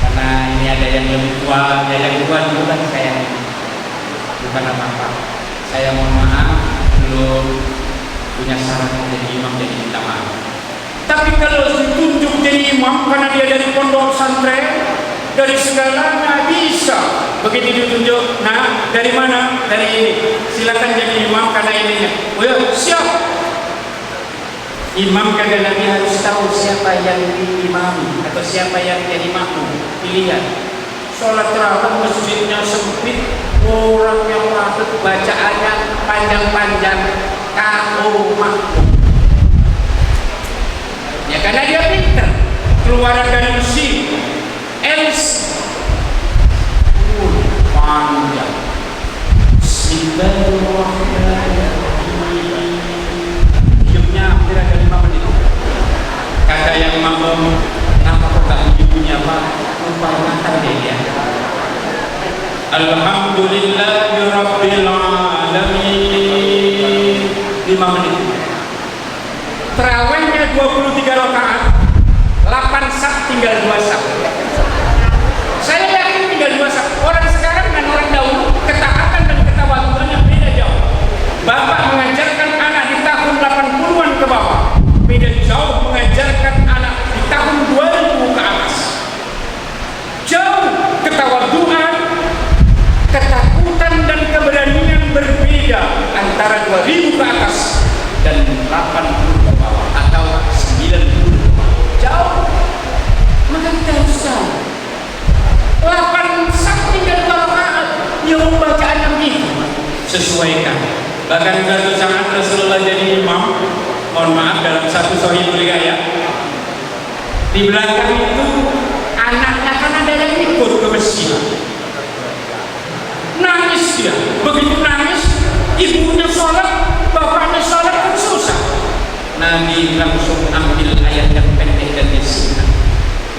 [SPEAKER 3] karena ini ada yang lebih tua, ada yang tua duluan saya, bukan apa-apa. Saya mohon maaf, belum punya syarat jadi imam, jadi minta maaf. Tapi kalau ditunjuk jadi imam karena dia dari pondok pesantren, dari segalanya bisa. Begitu ditunjuk, nah dari mana? Dari ini. Silakan jadi imam karena ininya. Oh ya, siap. Imam kata Nabi harus tahu siapa yang diimami atau siapa yang jadi makmum. Pilihan. Sholat tarawih masjidnya sempit, orang yang patut bacaannya panjang-panjang, kau makmum. Ya karena dia pintar. Keluaran dari mesin panjang. Bismillahirrahmanirrahim. Hidupnya hampir ada 5 menit. Kata yang makmum, kenapa kok gak hidupnya Pak? Lupa ingatan dia. Alhamdulillahirabbil alamin. 5 menit. Terawihnya 23 rakaat. 8 saf tinggal 2 saf. Saya yakin tinggal 2 saf. Orang sekarang dan orang dahulu ketaatan dan ketawaduannya beda jauh. Bapak mengajarkan anak di tahun 80-an ke bawah, beda jauh mengajarkan anak di tahun 2000 ke atas. Jauh ketawaduan, ketakutan dan keberanian berbeda antara 2000 ke atas dan 80 ke bawah atau 90 ke bawah. Jauh. Maka kita harus tahu 8 saf tinggal 2 rakaat yang membacaannya begitu sesuaikan. Bahkan suatu saat Rasulullah jadi imam, mohon maaf, dalam satu sahih riwayat, di belakang itu anaknya kan ada yang ikut ke masjid, nangis dia. Begitu nangis, ibunya sholat, bapaknya sholat kan susah. Nabi langsung ambil ayat yang pendek dan disingkat.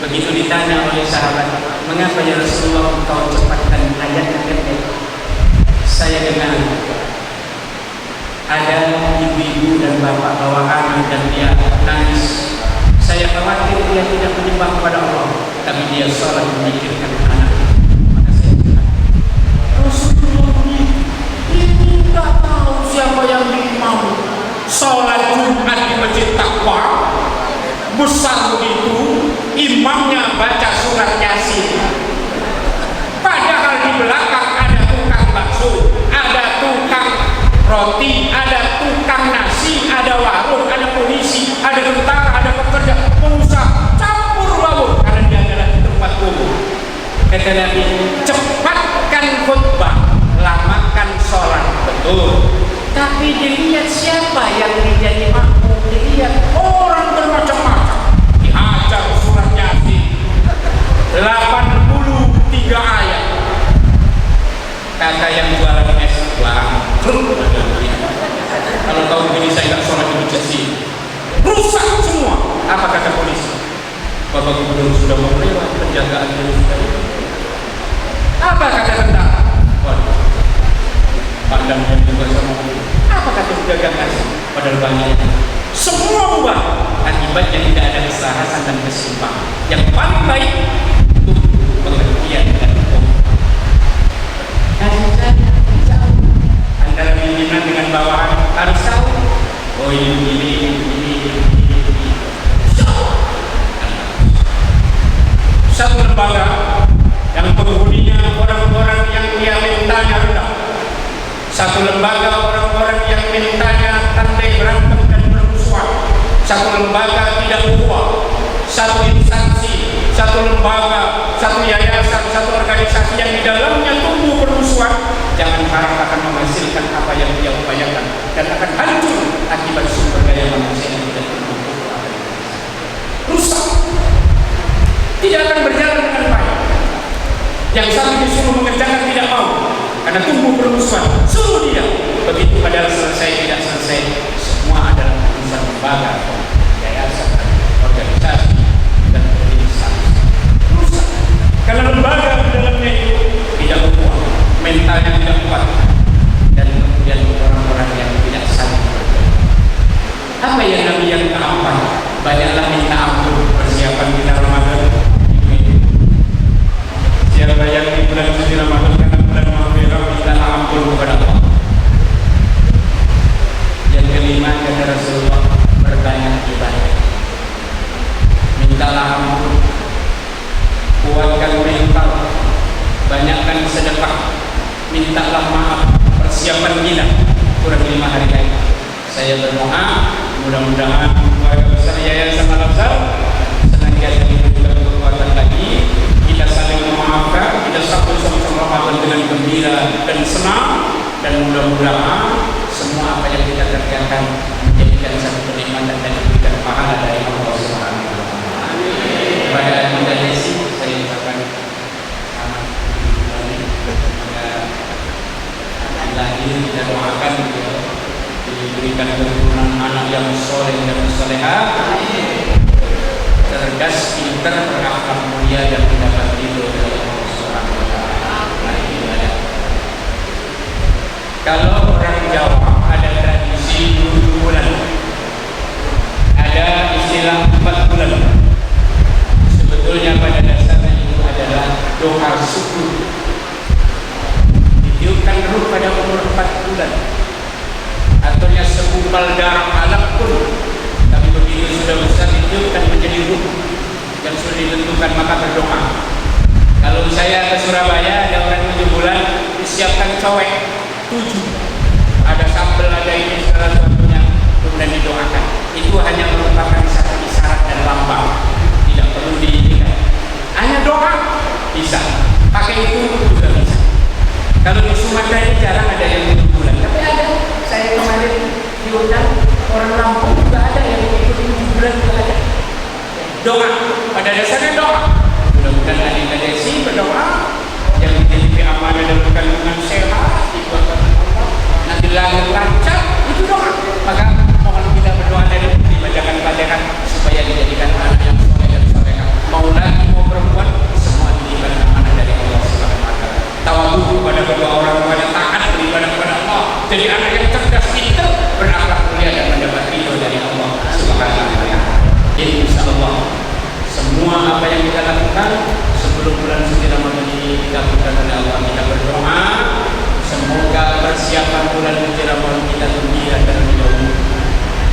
[SPEAKER 3] Begitu ditanya oleh sahabat, mengapa ya Rasulullah engkau cepatkan ayat yang pendek? Saya dengar ada ibu-ibu dan bapak bawa anak dan dia nangis. Saya khawatir dia tidak menyembah kepada Allah, tapi dia sholat memikirkan anak. Maka saya bilang, Rasulullah ini tak tahu siapa yang diimam. Sholat Jumat di Masjid Taqwa besar begitu, imamnya baca surat Yasin. Padahal di belakang ada tukang bakso, ada tukang roti, ada tukang nasi, ada warung, ada polisi, ada tentara, ada pekerja, pengusaha, campur baur karena dia adalah di tempat umum. Kata Nabi, cepatkan khutbah, lamakan sholat, betul. Tapi dilihat siapa yang menjadi makmum, dilihat orang bermacam-macam, dihajar surat Yasin, Bapak Gubernur sudah mau lewat, penjagaan sudah lewat. Apa kata tentara? Waduh, pandangnya juga sama. Apa kata pedagang nasi? Padahal banyak. Semua ubah. Akibatnya tidak ada kesalahan dan kesimpangan. Yang paling baik itu pengertian dan hukum. Kasih saya tahu. Antara pimpinan dengan bawahan harus tahu. Oh ini. Satu lembaga yang penghuninya orang-orang yang dia mintanya rendah. Satu lembaga orang-orang yang mintanya pandai berantem dan bermusuhan. Satu lembaga tidak kuat. Satu instansi, satu lembaga, satu yayasan, satu organisasi yang di dalamnya tumbuh permusuhan. Jangan harap akan menghasilkan apa yang dia upayakan dan akan hancur akibat sumber daya manusia yang tidak tumbuh. Rusak. Tidak akan berjalan dengan baik. Yang satu disuruh mengerjakan tidak mau karena tumbuh permusuhan. Suruh dia. Begitu padahal selesai tidak selesai. Semua adalah urusan lembaga, yayasan, organisasi dan instansi. Rusak. Karena lembaga di dalamnya itu tidak kuat, mentalnya tidak kuat, dan kemudian orang-orang yang tidak saling berbeda. Apa yang Nabi yang keempat? Banyaklah minta ampun. Persiapan kita Ramadan. Siapa yang di bulan suci Ramadan karena bulan Maghfirah minta ampun kepada Allah. Yang kelima kata Rasulullah, berbanyak ibadah. Mintalah ampun, kuatkan mental, banyakkan sedekah, mintalah maaf, persiapan kita kurang 5 hari lagi. Saya berdoa mudah-mudahan keluarga besar Yayasan Al-Azhar senantiasa diberikan kekuatan lagi. Kita saling memaafkan, kita sambut sama-sama Ramadan dengan gembira dan senang, dan mudah-mudahan semua apa yang kita kerjakan menjadikan satu kenikmatan dan diberikan pahala dari Allah Subhanahu wa taala. Kepada Anda Desi, saya ucapkan selamat lahir, kita doakan diberikan keturunan anak yang soleh dan solehah, cerdas, pintar, berakhlak mulia dan mendapat ridho dari Allah Subhanahu wa taala. Kalau orang Jawa ada tradisi 7 bulan, ada istilah 4 bulan. Sebetulnya pada dasarnya itu adalah doa syukur. Ditiupkan ruh pada umur 4 bulan. Artinya segumpal darah anak pun, tapi begitu sudah besar ditiupkan menjadi ruh yang sudah ditentukan, maka berdoa. Kalau saya ke Surabaya ada orang 7 bulan disiapkan cowek 7, ada sambal, ada ini segala sesuatunya, kemudian didoakan. Itu hanya merupakan satu isyarat dan lambang, tidak perlu diinginkan. Hanya doa bisa, pakai itu juga bisa. Kalau di Sumatera ini jarang ada yang 7 bulan, tapi ada. Saya kemarin diundang orang Lampung juga ada yang ikut 7 bulan juga ada. Doa, pada dasarnya doa. Mudah-mudahan adik Desi berdoa yang menjadi amanah dalam kandungan sehat, dibuatkan Allah, nanti lahir lancar, itu doa. Maka mohon kita berdoa dan dibacakan Fatihah supaya dijadikan anak yang soleh dan solehah. Mau laki mau perempuan, semua diberikan amanah dari Allah Subhanahu wa taala. Tawadhu kepada kedua orang tuanya, taat beribadah kepada Allah. Jadi anak yang cerdas, pintar, berakhlak mulia dan mendapat ridho dari Allah Subhanahu wa taala. Insyaallah semua apa yang kita lakukan sebelum bulan suci Ramadan ini dikabulkan oleh Allah. Kita berdoa semoga persiapan bulan suci Ramadan kita gembira terlebih dahulu.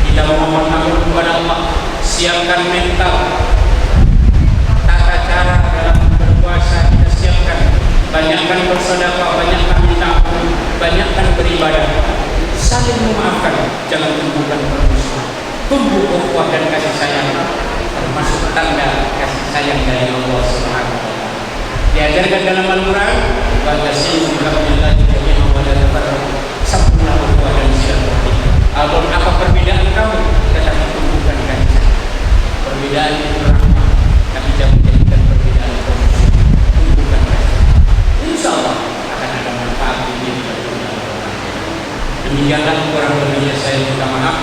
[SPEAKER 3] Kita memohon ampun kepada Allah, siapkan mental, tata cara dalam berpuasa kita siapkan. Banyakkan bersedekah, banyakkan minta ampun, banyakkan beribadah, saling memaafkan, jangan tumbuhkan permusuhan. Tumbuh ukhuwah dan kasih sayang, termasuk tanda kasih sayang dari Allah Subhanahu wa taala. Diajarkan dalam Al-Qur'an, wa tasimu billahi jami'an wa la tafarraqu. Sempurna ukhuwah dan silaturahmi. Apapun apa perbedaan kamu, tetapi tumbuhkan kasih sayang. Perbedaan itu rahmat, tapi jangan jadikan perbedaan permusuhan. Tumbuhkan kasih sayang. Insyaallah akan ada manfaat di diri kita. Demikianlah kurang lebihnya saya minta maaf.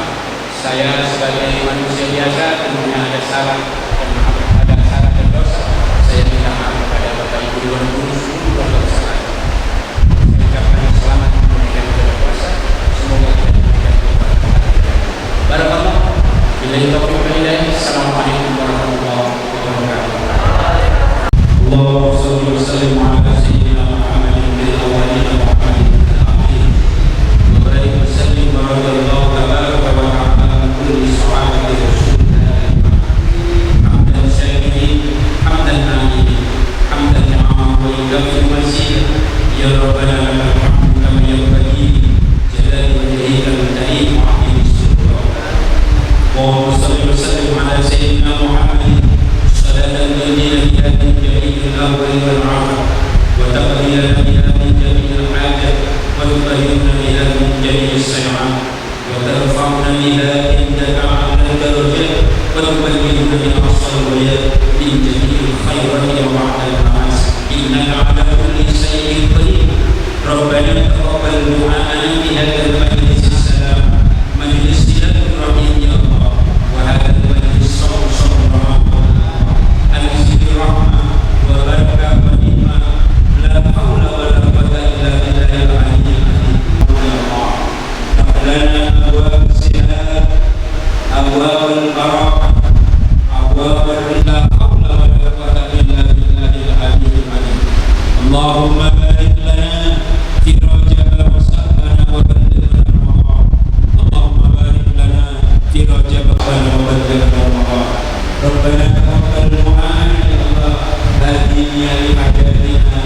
[SPEAKER 3] Saya sebagai manusia biasa tentunya ada salah dan maaf kepada Wabillahi taufiq wal hidayah. Assalamualaikum warahmatullahi wabarakatuh. Allahumma shalli wa sallim ala sayyidina Muhammadin fil awwalin wa Muhammadin fil akhirin. Wa barik wa sallim wa radiyallahu tabaraka wa ta'ala an kulli sahabati Rasulillah. Hamdan syakirin, hamdan naimin, hamdan ni'am wa ilahi masih. Ya Rabbana lakal hamdu kama yanbaghi jalali wajhika al-karim wa 'azimi sultanik. Allahumma shalli wa sallim ala sayyidina Muhammadin salatan tunjina biha min jami'il ahwali wal 'afat wa taqdina biha min jami'il hajat wa tutahhirna biha min jami'is sayi'at wa tarfa'una biha indaka 'ala darajat wa tuballighuna biha as-salawat min jami'il khairati wa ba'da al-mamas innaka 'ala kulli shay'in qadir. Rabbana taqabbal du'a'ana fi hadzal majlis as-salam majlis silaturahim ya Allah wa hadzal majlis sawm al-zikr rahmah wa barakah wa ni'mah la haula wa la quwwata illa billahil aliyyil azim. Lana abwab as-sihat abwab al-barakah abwab la haula wa la quwwata illa billahil aliyyil azim. Allahumma barik lana fi Rajab wa Sha'ban wa ballighna Ramadan. Allahumma barik lana fi Rajab wa ballighna Ramadan. Rabbana taqabbal du'ana ya Allah hadina li hajatina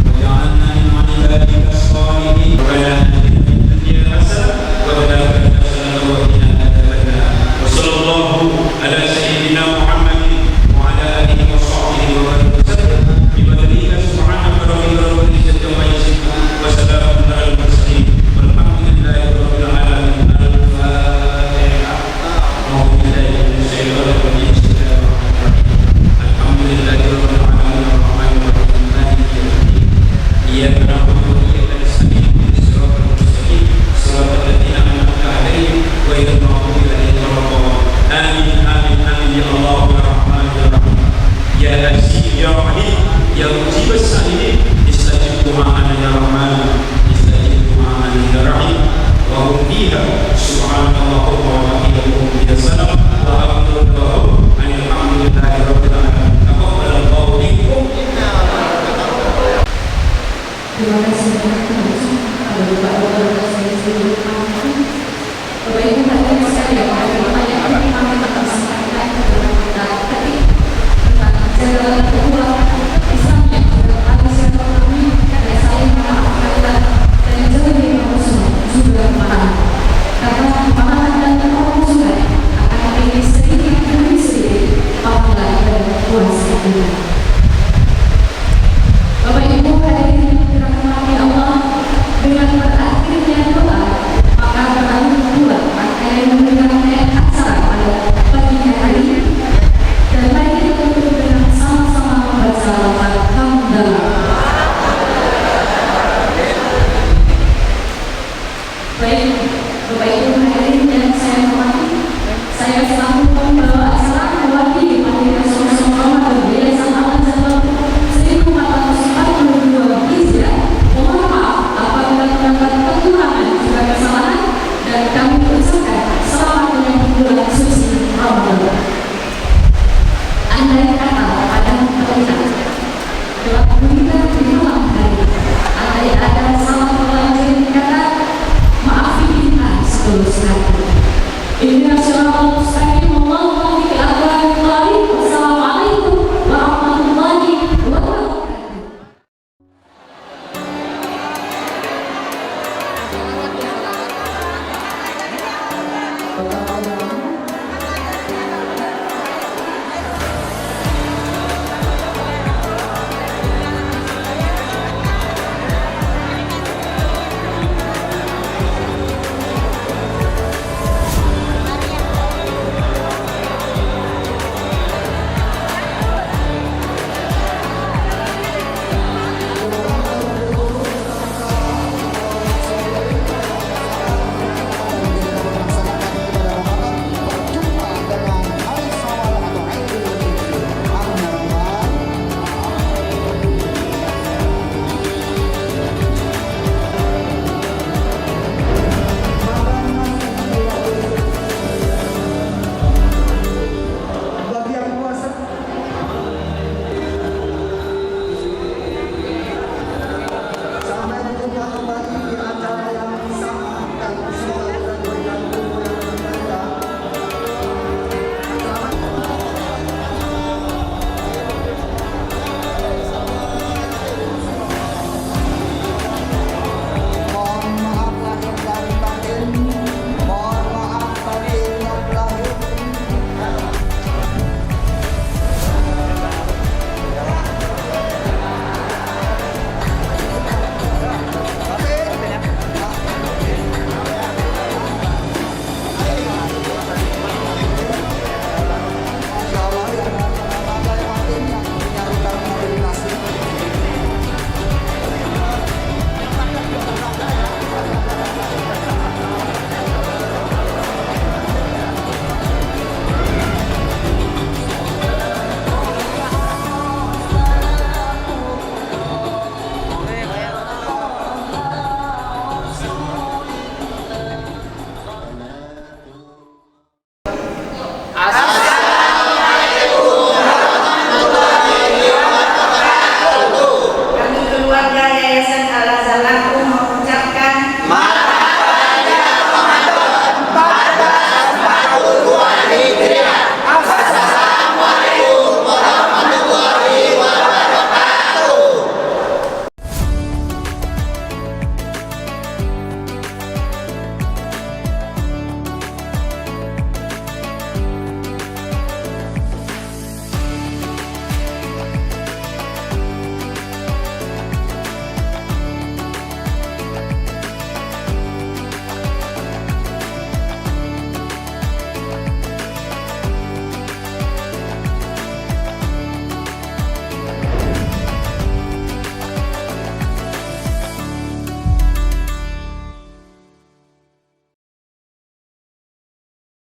[SPEAKER 3] wa ja'alna min 'ibadika as-salihin. Rabbana atina fid dunya hasanah wa fil akhirati hasanah wa qina adzabannar. Wa sallallahu ala sayyidina Muhammadin wa ala alihi wa sahbihi wa barik wa sallam. Ibadillah subhanahu wa ta'ala wa salamun alal mursalin walhamdulillahi rabbil alamin. Al-Fatihah. A'udzu billahi minasy syaithanir rajim. Alhamdulillahi rabbil alamin arrahmanir rahim maliki yaumiddin. Iyyaka na'budu wa iyyaka nasta'in ihdinas siratal mustaqim siratal ladzina an'amta 'alaihim ghairil maghdubi 'alaihim waladdallin. Amin amin amin ya Allah ya Rahman ya Rahim. Ya Aziz ya Rahim ya Mujib as-sa'ilin istajib du'ana ya Rahman istajib du'ana ya Rahim. Wa hum fiha subhanallahumma wa bihamdihi salam wa alhamdulillah alhamdulillahi rabbil alamin. Taqabbalallahu minkum.
[SPEAKER 1] Terima kasih banyak kepada Bapak saya sendiri. Bapak Ibu hadirin sekalian, pertanyaan yang kami akan sampaikan kepada kita tadi tentang jalan keluar Islam yang paling silaturahmi dan saling memaafkan dan jauhi musuh juga paham. Karena pemahaman dan musuh akan menjadi sedikit demi sedikit apabila ada kuasa.